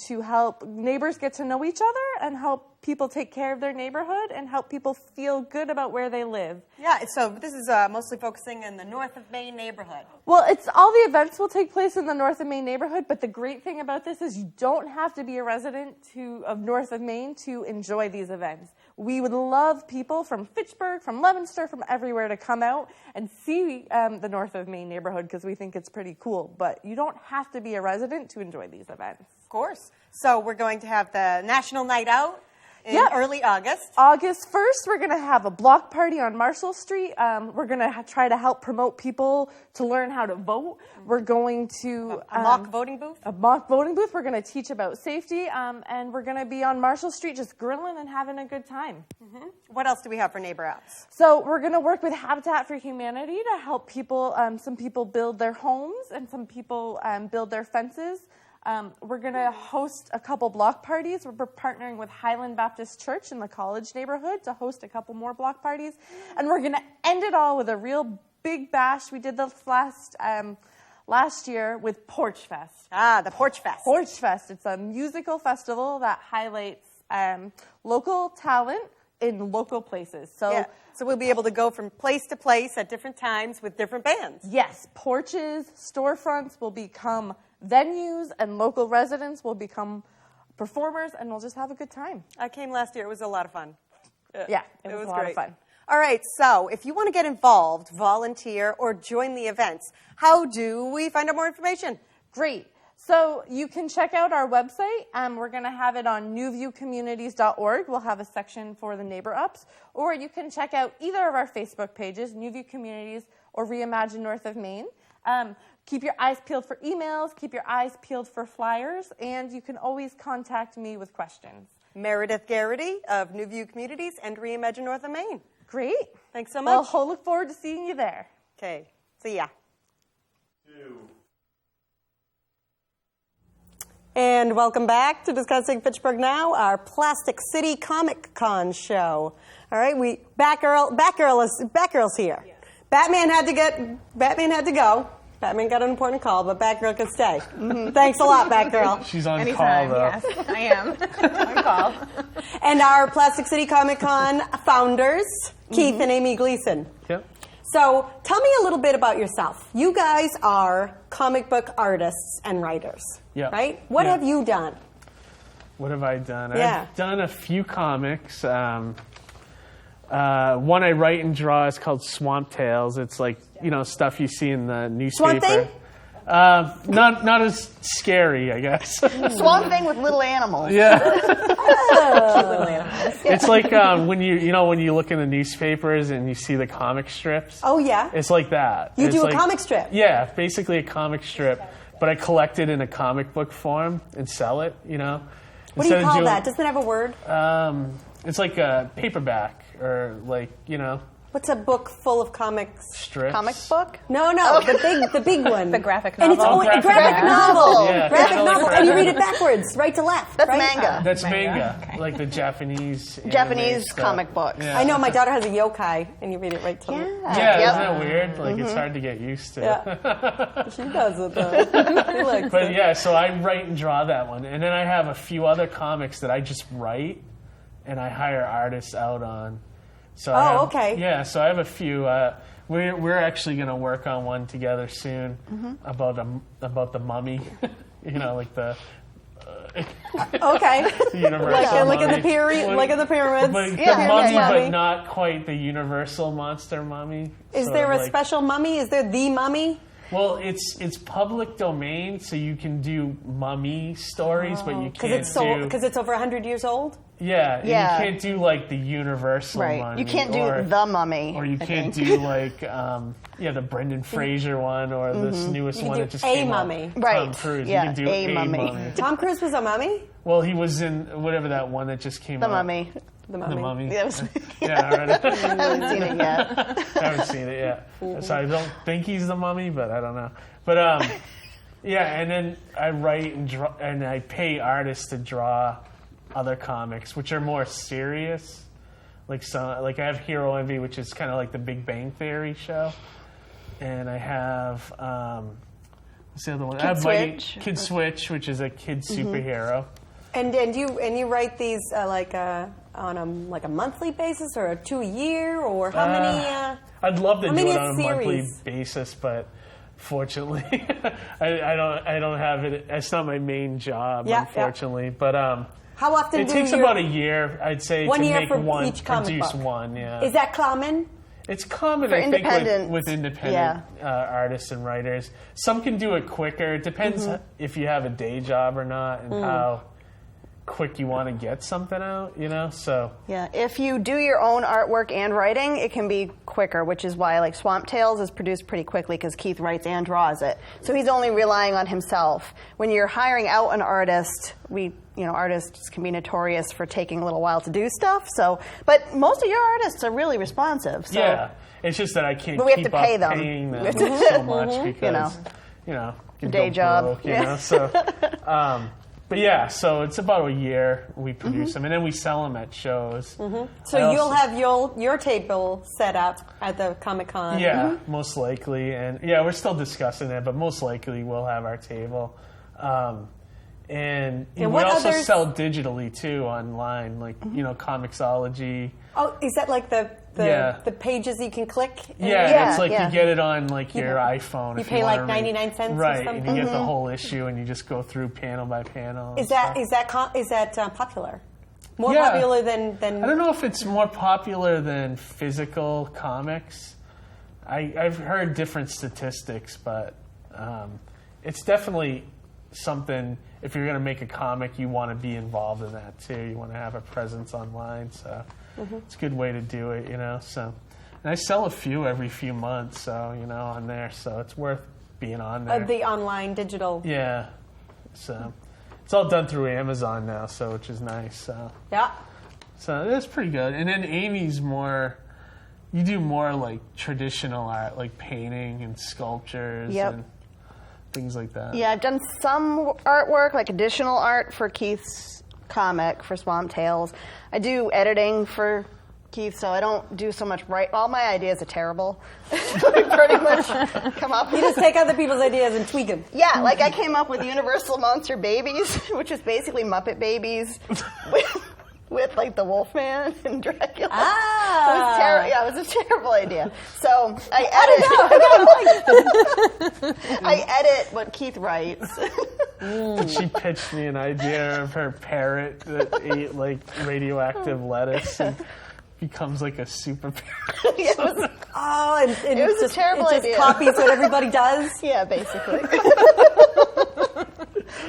to help neighbors get to know each other and help people take care of their neighborhood and help people feel good about where they live. Yeah, so this is mostly focusing in the North of Maine neighborhood. Well, it's all the events will take place in the North of Maine neighborhood, but the great thing about this is you don't have to be a resident of North of Maine to enjoy these events. We would love people from Fitchburg, from Leominster, from everywhere to come out and see the North of Maine neighborhood because we think it's pretty cool. But you don't have to be a resident to enjoy these events. Of course. So we're going to have the National Night Out in Yep. early August. August 1st, we're going to have a block party on Marshall Street. We're going to try to help promote people to learn how to vote. We're going to... A mock voting booth? A mock voting booth. We're going to teach about safety, and we're going to be on Marshall Street just grilling and having a good time. What else do we have for neighbor apps? So we're going to work with Habitat for Humanity to help people, some people build their homes and some people build their fences. We're going to host a couple block parties. We're partnering with Highland Baptist Church in the college neighborhood to host a couple more block parties. And we're going to end it all with a real big bash. We did this last year with Porch Fest. Ah, the Porch Fest. Porch Fest. It's a musical festival that highlights local talent in local places. So we'll be able to go from place to place at different times with different bands. yes, porches, storefronts will become venues, and local residents will become performers, and we'll just have a good time. I came last year. It was a lot of fun. Yeah, it was a lot great. of fun. All right, so if you want to get involved, volunteer, or join the events, how do we find out more information? Great. So you can check out our website. We're going to have it on newviewcommunities.org. We'll have a section for the neighbor ups. Or you can check out either of our Facebook pages, New View Communities or Reimagine North of Maine. Keep your eyes peeled for emails. Keep your eyes peeled for flyers. And you can always contact me with questions. Meredith Garrity of New View Communities and Reimagine North of Maine. Great. Thanks so Well, much. I'll look forward to seeing you there. Okay, see ya. And welcome back to Discussing Fitchburg Now, our Plastic City Comic Con show. All right, Batgirl's here. Yes. Batman had to go. Batman got an important call, but Batgirl could stay. Thanks a lot, Batgirl. She's on Anytime, call, though. yes, I am. On call. And our Plastic City Comic Con founders, Keith and Amy Gleason. Yep. So tell me a little bit about yourself. You guys are comic book artists and writers, right? What have you done? What have I done? Yeah. I've done a few comics. One I write and draw is called Swamp Tales. It's like, stuff you see in the newspaper. Swamp Thing? Not as scary, I guess. Swamp Thing with little animals. Yeah. Little animals. It's like when you look in the newspapers and you see the comic strips. Oh, yeah? It's like that. You It's do a like- comic strip? Yeah, basically a comic strip, but I collect it in a comic book form and sell it, What do you call that? Doesn't it have a word? It's like a paperback or What's a book full of comics? strips. Comic book? No, the big one. The graphic And it's novel. only a graphic graphic novel. novel. Yeah, Graphic totally novel. correct. And you read it backwards, right to left. That's right? manga. That's Manga, manga, okay. like the Japanese Japanese stuff. comic books. Yeah. I know my daughter has a yokai, and you read it right to left. Yeah, Yep. isn't that weird? Like it's hard to get used to. Yeah. She does it, though. She likes But it. yeah, so I write and draw that one, and then I have a few other comics that I just write, and I hire artists out on. So I have, okay. Yeah, so I have a few. We're actually going to work on one together soon about the mummy. Like the Okay. universal Like in the mummy. pyramids. But Yeah, the mummy, yeah. but not quite the universal monster mummy. Is So, there a like- special mummy? Is there the mummy? Well, it's public domain, so you can do mummy stories, but you can't do. Because it's over 100 years old? Yeah, and Yeah. you can't do like the universal Right. mummy. You can't do or, the mummy. Or you I can't think. do like the Brendan Fraser one or this newest You can one do that just a came mummy. out. Tom Right. Cruise. Yeah, You can do a a mummy. Tom Cruise was a mummy? Well, he was in whatever that one that just came The out. mummy. The The mummy. mummy. That was- Yeah, all right. I haven't seen it yet. I haven't seen it yet. So I don't think he's the mummy, but I don't know. But yeah, and then I write and draw, and I pay artists to draw other comics, which are more serious. Like I have Hero Envy, which is kind of like the Big Bang Theory show, and I have what's the other one? I have Switch. Kid Switch, which is a kid superhero. And you write these on a monthly basis or a 2-year or how many? I'd love to how do many it on a monthly series? basis, but fortunately, I don't have it. It's not my main job, Yeah, unfortunately. But How often it do takes your- about a year, I'd say, 1 to year make for one, each comic produce book? one. Yeah, Is that common? it's common, For I think, independent- with independent artists and writers. Some can do it quicker. It depends if you have a day job or not, and how quick you want to get something out. So Yeah, if you do your own artwork and writing, it can be quicker, which is why like Swamp Tales is produced pretty quickly because Keith writes and draws it. So he's only relying on himself. When you're hiring out an artist, artists can be notorious for taking a little while to do stuff. So, but most of your artists are really responsive. So. yeah, it's just that I can't But we have keep to pay up them. paying We them have to- so much because can Day go job. broke, you Yeah. know. So, but yeah, so it's about a year we produce them, and then we sell them at shows. So you'll have your table set up at the Comic-Con. Yeah, most likely, and yeah, we're still discussing it, but most likely we'll have our table. And we what also others- sell digitally too online, like Comixology. Oh, is that like the Yeah. the pages you can click? and- Yeah, it's like yeah. you get it on like your iPhone. You if pay wanna like 99 cents or right, something? and you get the whole issue, and you just go through panel by panel. Is that popular? More Yeah. popular than I don't know if it's more popular than physical comics. I've heard different statistics, but it's definitely something. If you're going to make a comic, you want to be involved in that too. You want to have a presence online, so it's a good way to do it, you know. So, and I sell a few every few months, so you know, on there, so it's worth being on there. the online digital? Yeah, so it's all done through Amazon now, so which is nice. Yeah. So that's pretty good. And then Amy's more, you do more like traditional art, like painting and sculptures Yep. and things like that. Yeah, I've done some artwork, like additional art for Keith's comic for Swamp Tales. I do editing for Keith, so I don't do so much all my ideas are terrible. I pretty much come up You just take other people's ideas and tweak them. Yeah, like I came up with Universal Monster Babies, which is basically Muppet Babies with like the Wolfman and Dracula. Ah. It was terrible. Yeah, it was a terrible idea. So I edit what Keith writes. She pitched me an idea of her parrot that ate like radioactive lettuce and becomes like a super parrot. It was, Oh, and It was it's a just, terrible it just idea. copies what everybody does. yeah, basically.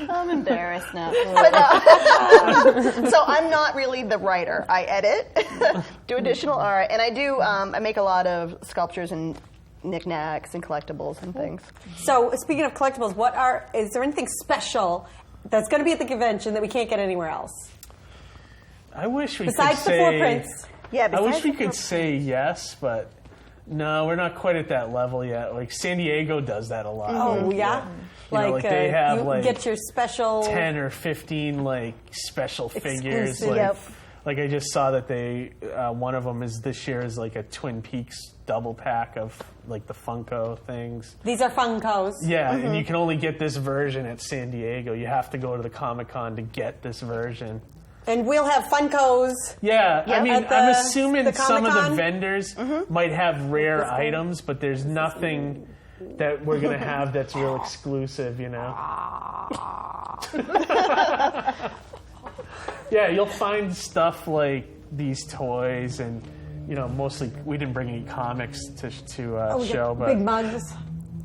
I'm embarrassed now. But, so I'm not really the writer. I edit, do additional art, and I do. I make a lot of sculptures and knickknacks and collectibles and things. So speaking of collectibles, is there anything special that's going to be at the convention that we can't get anywhere else? I wish we Besides could the say. four prints. Yeah, I wish besides we the could four- say yes, but no, we're not quite at that level yet. Like San Diego does that a lot. Oh, yeah? You know, like, they have, you like, get your special 10 or 15 like special figures. Exclusive. Like, Yep. like I just saw that they one of them is this year is like a Twin Peaks double pack of like the Funko things. These are Funkos. Yeah, and you can only get this version at San Diego. You have to go to the Comic-Con to get this version. And we'll have Funkos. Yeah, I mean, At the- I'm assuming the some of the Comic-Con? vendors might have rare items, but there's nothing that we're going to have that's real exclusive, you know? Yeah, you'll find stuff like these toys and, you know, mostly, we didn't bring any comics to show, but... Big mugs.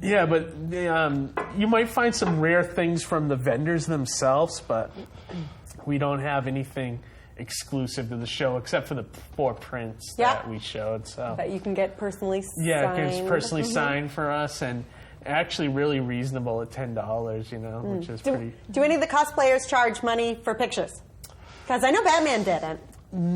Yeah, but you might find some rare things from the vendors themselves, but we don't have anything exclusive to the show except for the 4 prints that we showed. So That you can get personally yeah, signed. it's personally signed for us and actually really reasonable at $10, you know, which is pretty. Do any of the cosplayers charge money for pictures? Because I know Batman didn't.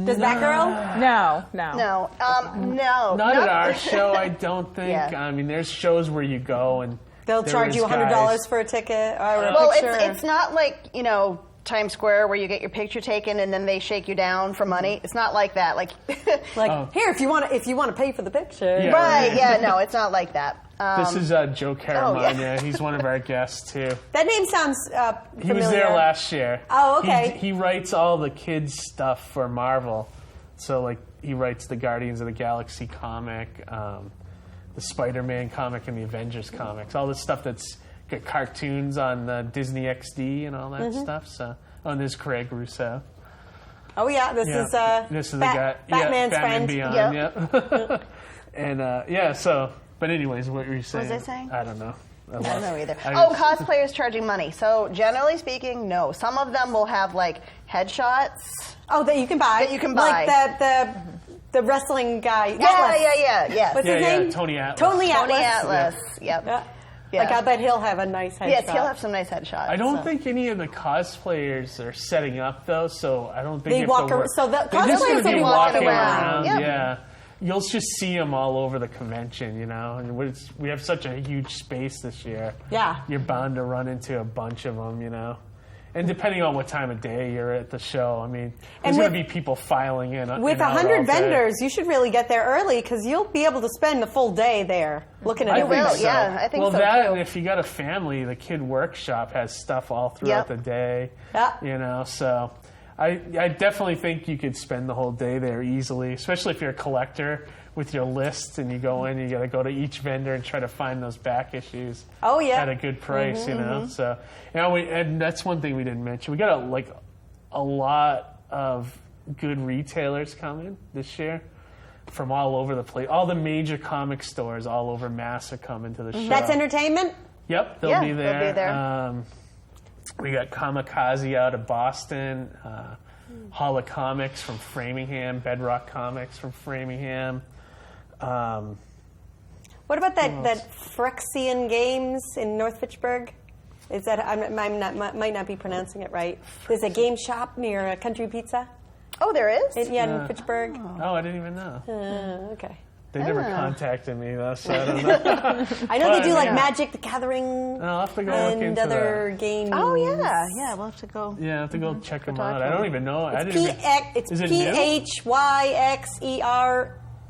Does Batgirl? No. No, no, Not at our show, I don't think. Yeah. I mean, there's shows where you go and They'll there charge is you $100 guys- for a ticket or a Well, picture. it's not like, you know, Times Square where you get your picture taken and then they shake you down for money. It's not like that. Like, here, if you want to pay for the picture. Yeah. right? Yeah, no, it's not like that. This is Joe Caramagna. He's one of our guests too. That name sounds familiar. He was there last year. Oh, okay. He writes all the kids' stuff for Marvel. So, like, he writes the Guardians of the Galaxy comic, the Spider-Man comic, and the Avengers comics. All the stuff that's got cartoons on Disney XD and all that stuff. So, and there's Craig Russo. Oh yeah, this is This is the guy. Batman's Batman friend. Beyond. Yep. And so. But anyways, what were you saying? was I saying? I don't know. I don't know either. Cosplayers charging money. So generally speaking, no. Some of them will have like headshots. Oh, that you can buy. That you can buy. Like the wrestling guy. Yeah. What's his name? Tony Atlas. Tony Atlas. Tony Atlas. Yep. Yeah. Yeah. Like I bet he'll have a nice headshot. Yes, he'll have some nice headshots. I don't so. think any of the cosplayers are setting up though, so I don't think They you walk have to ar- so the they're just cosplayers gonna will be be walking walking around. around. Yep. Yeah, you'll just see them all over the convention, you know. And we have such a huge space this year. Yeah. You're bound to run into a bunch of them, you know. And depending on what time of day you're at the show, I mean, there's going to be people filing in. With 100 vendors, you should really get there early because you'll be able to spend the full day there looking at everything. So. Yeah, I think so. Well, that, too. and if you got a family, the Kid Workshop has stuff all throughout the day. Yeah. You know, so I definitely think you could spend the whole day there easily, especially if you're a collector with your list and you go in, you got to go to each vendor and try to find those back issues. Oh, yeah. At a good price, you know. So, you know, and that's one thing we didn't mention. We got a lot of good retailers coming this year from all over the place. All the major comic stores all over Mass are coming to the show. That's entertainment? Yep, they'll be there. They'll be there. We got Kamikaze out of Boston, Hall of Comics from Framingham, Bedrock Comics from Framingham. What about that Phyrexian Games in North Fitchburg? Is that might not be pronouncing it right? There's a game shop near Country Pizza. Oh, there is? In Fitchburg. Oh, I didn't even know. Okay. They never contacted me, though, so I don't know. I know they do like Magic the Gathering I'll have to go look and into other that. games. Oh, yeah. Yeah, we'll have to go. Yeah, I have to go check them out. talk I don't to even know. It's Is it new?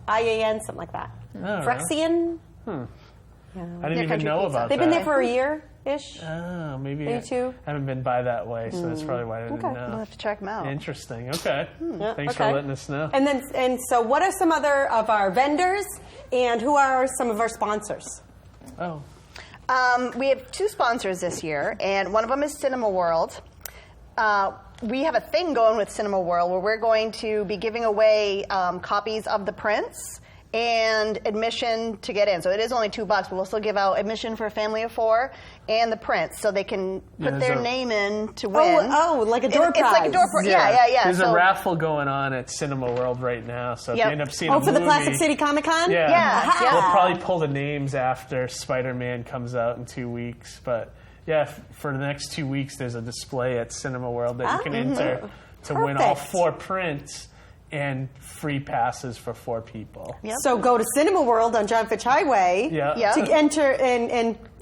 Phyxerian, something like that. right. Phyrexian. I didn't even know about They've that. been there for a year-ish. Oh, maybe Maybe two. I haven't been by that way, so that's probably why I didn't Okay. know. We'll have to check them out. Interesting. Okay. Yeah, Thanks okay. for letting us know. And so what are some other of our vendors and who are some of our sponsors? Oh. We have two sponsors this year, and one of them is Cinema World. We have a thing going with Cinema World where we're going to be giving away copies of the prints and admission to get in. So it is only $2, but we'll still give out admission for a family of 4 and the prints, so they can put their name in to win. Oh, like a door prize. It's like a door prize. Yeah. There's so, a raffle going on at Cinema World right now, so if you end up seeing a for the movie, Plastic City Comic Con? Yeah. We'll probably pull the names after Spider-Man comes out in 2 weeks, but yeah, for the next 2 weeks, there's a display at Cinema World that you can enter to win all 4 prints and free passes for 4 people. Yep. So go to Cinema World on John Fitch Highway to enter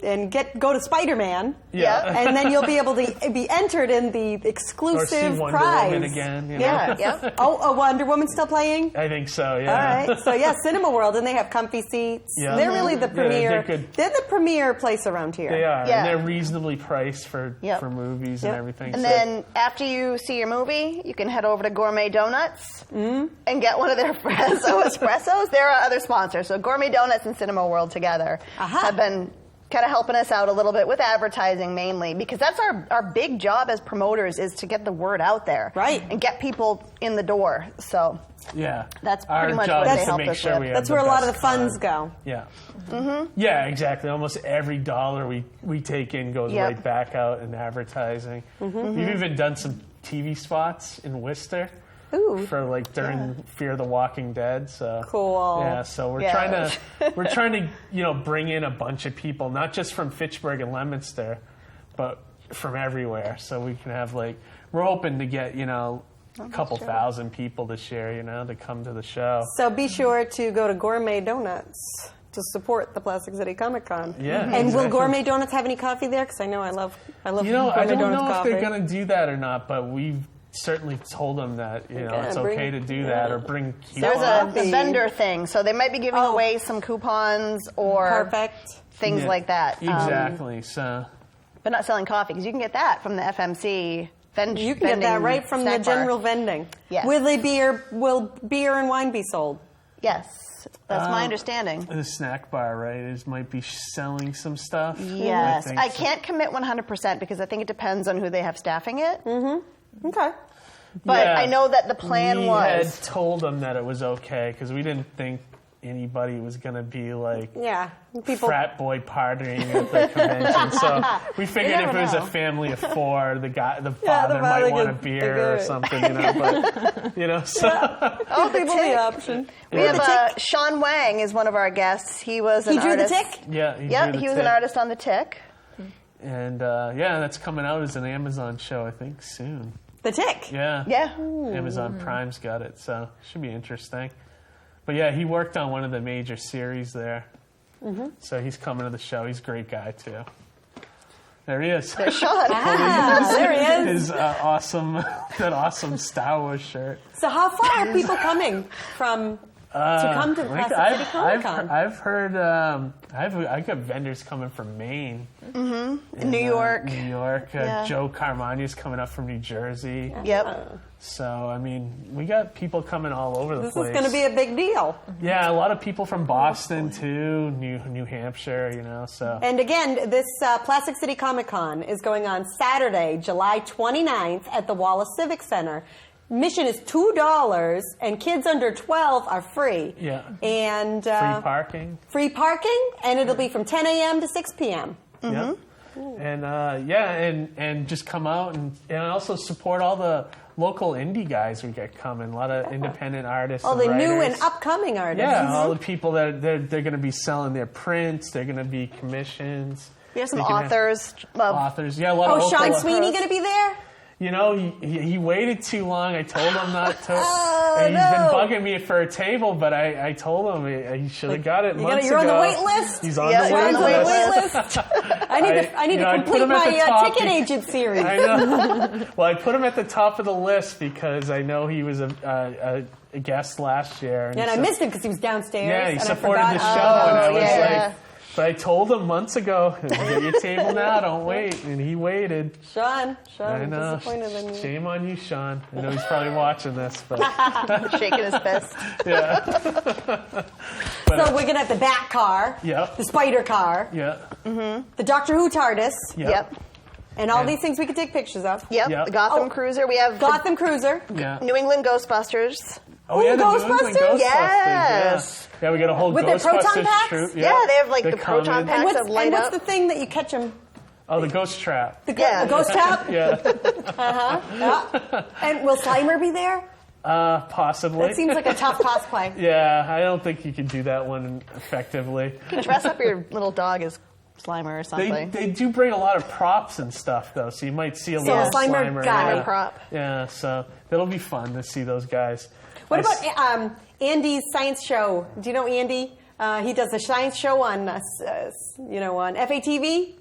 and go to Spider-Man. Yeah. And then you'll be able to be entered in the Or see exclusive Wonder prize. Woman again. You know? Yeah. Oh, Wonder Woman's still playing? I think so, yeah. All right. So, Cinema World, and they have comfy seats. Yeah. They're really the premier. they're good. They're the premier place around here. They are, Yeah. and they're reasonably priced for movies and everything. And so. then after you see your movie, you can head over to Gourmet Donuts and get one of their espressos. There are other sponsors. So Gourmet Donuts and Cinema World together have been kind of helping us out a little bit with advertising mainly, because that's our big job as promoters, is to get the word out there. Right. And get people in the door. So yeah, that's our pretty much job what is they to helped make us sure with. we have That's the where a lot of best the funds con. go. Yeah. Yeah, exactly. Almost every dollar we take in goes right back out in advertising. We've even done some TV spots in Worcester. Ooh. For during Fear the Walking Dead, so cool. Yeah, so we're trying to bring in a bunch of people, not just from Fitchburg and Leominster, but from everywhere. So we can have we're hoping to get a couple thousand people this year, to come to the show. So be sure to go to Gourmet Donuts to support the Plastic City Comic Con. Yeah, and exactly. will Gourmet Donuts have any coffee there? Because I know I love I Gourmet don't Donuts know coffee. if they're going to do that or not, but we've certainly told them that it's okay to do that, or bring coupons. There's a vendor thing, so they might be giving away some coupons or things like that. Exactly. But not selling coffee, because you can get that from the FMC vending. You can get that right from the general vending. Yes. Will beer and wine be sold? Yes, that's my understanding. The snack bar, right, might be selling some stuff. Yes, I so. can't commit 100% because I think it depends on who they have staffing it. Okay. But I know that the plan we was. had told them that it was okay because we didn't think anybody was going to be frat boy partying at the convention. So we figured if it was a family of 4, the father might want a beer or something, But Oh, people the option. We have Sean Wang is one of our guests. He was an artist. He drew the tick? Yeah, he was an artist on the tick. And that's coming out as an Amazon show, I think, soon. The Tick? Yeah. Yeah. Amazon Prime's got it, so should be interesting. But yeah, he worked on one of the major series there. So he's coming to the show. He's a great guy too. There he is. There's Sean. There he is. His that awesome Star Wars shirt. So how far are people coming from to come to Plastic City Comic Con? I've heard. I got vendors coming from Maine, New York. New York. Yeah. Joe Carmagna's coming up from New Jersey. Yep. So I mean, we got people coming all over the This place. is going to be a big deal. Yeah, a lot of people from Boston too, New Hampshire. So. And again, this Plastic City Comic Con is going on Saturday, July 29th at the Wallace Civic Center. Admission is $2, and kids under 12 are free. Yeah. And Free parking. Free parking, and it'll be from 10 a.m. to 6 p.m. Yep. And and just come out and also support all the local indie guys we get coming. A lot of independent artists. All the and new writers. and upcoming artists. Yeah, all the people that they're going to be selling their prints. They're going to be commissions. We have some They can have authors. authors. Yeah, a lot of Oh, Sean local- Sweeney going to be there? He waited too long. I told him not to. Oh, and he's no. been bugging me for a table, but I told him he should have got it months You're on the ago. wait list? He's on Yeah, the you're wait on the wait list. list. I need to I put complete him at the my top ticket agent series. I know. Well, I put him at the top of the list because I know he was a guest last year. And I missed him because he was downstairs. Yeah, he and supported I the forgot. show, and I was yeah. like, but I told him months ago, get your table now, don't wait. And he waited. Sean, I I'm know. disappointed in you. Shame on you, Sean. I know he's probably watching this, but Shaking his fist. yeah. So we're going to have the Bat car, Yep. the Spider car, Yeah. the Doctor Who TARDIS, Yep. and all Yeah. these things we could take pictures of. Yep. Yep. The Gotham Oh. Cruiser. We have Gotham Cruiser. Yeah. the New England Ghostbusters. Oh, yeah, the New England Ghostbusters? Ghostbusters. Yes. Yeah, we got a whole With their Ghostbusters proton packs? troop. Yeah, they have, like, They're the proton coming. packs. And what's, that light and what's up. the thing that you catch them? Oh, the ghost trap. The, Yeah. the ghost trap? Yeah. Yeah. And will Slimer be there? Possibly. That seems like a tough cosplay. Yeah, I don't think you can do that one effectively. You can dress up your little dog as Slimer or something. They do bring a lot of props and stuff, though, so you might see a So little a Slimer guy. Yeah. Prop. Yeah, so it'll be fun to see those guys. What about Andy's science show? Do you know Andy? He does a science show on, on FATV,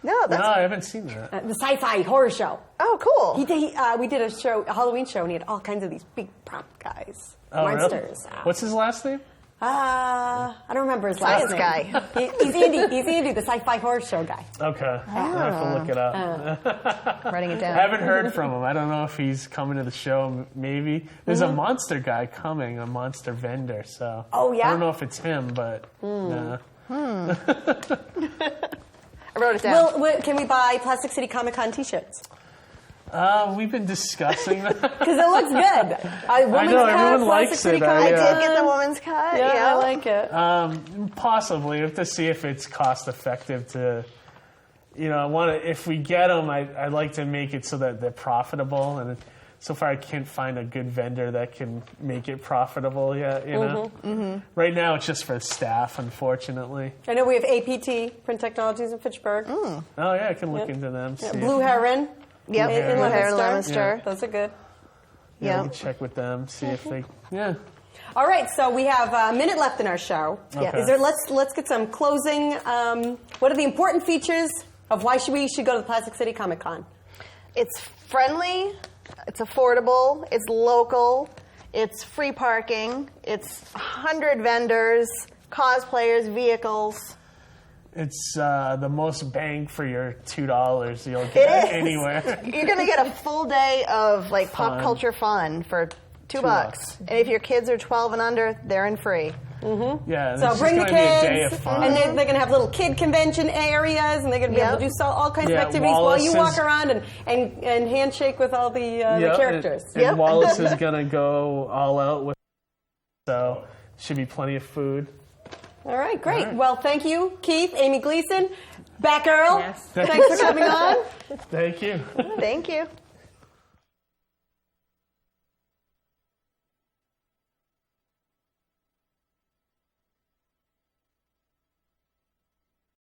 No, that's No, I haven't seen that. the sci-fi horror show. oh cool. We did a Halloween show, and he had all kinds of these big prop guys, Oh, really? monsters. What's his last name? I don't remember his last Science name. guy. He's Andy. He's Andy, the sci-fi horror show guy. Okay, I have to look it up. Writing it I down. haven't heard from him. I don't know if he's coming to the show. Maybe there's a monster guy coming, a monster vendor. So Oh, yeah? I don't know if it's him, but nah. I wrote it down. Can we buy Plastic City Comic Con T-shirts? We've been discussing that. Because it looks good. I know, everyone likes City it. Comic I yeah. did get the woman's cut. Yeah, I like it. Possibly. We have to see if it's cost effective to. If we get them, I'd like to make it so that they're profitable. And so far, I can't find a good vendor that can make it profitable yet. Right now, it's just for staff, unfortunately. I know we have APT, Print Technologies in Fitchburg. Oh yeah, I can look into them. Yeah, See Blue Heron. Yep. In Blue Heron, Leominster. Leominster. Those are good. Yeah, we Yep. can check with them. See if they. Yeah. All right, so we have a minute left in our show. Okay. Is there? Let's get some closing. What are the important features of why we should go to the Plastic City Comic Con? It's friendly. It's affordable. It's local. It's free parking. It's 100 vendors, cosplayers, vehicles. It's the most bang for your $2 you'll It get is. anywhere. You're going to get a full day of like Fun. pop culture fun for $2. $2. And if your kids are 12 and under, they're in free. Yeah, So this bring is the going to be a day of kids, fun. and they're going to have little kid convention areas, and they're going to be able to do all kinds Yeah, of activities Wallace while you walk is- around and handshake with all the Yeah, characters. And Yep. Wallace is going to go all out with so should be plenty of food. All right, great. All right. Well, thank you, Keith, Amy Gleason, Batgirl. Yes. Thanks for coming on. Thank you. Thank you.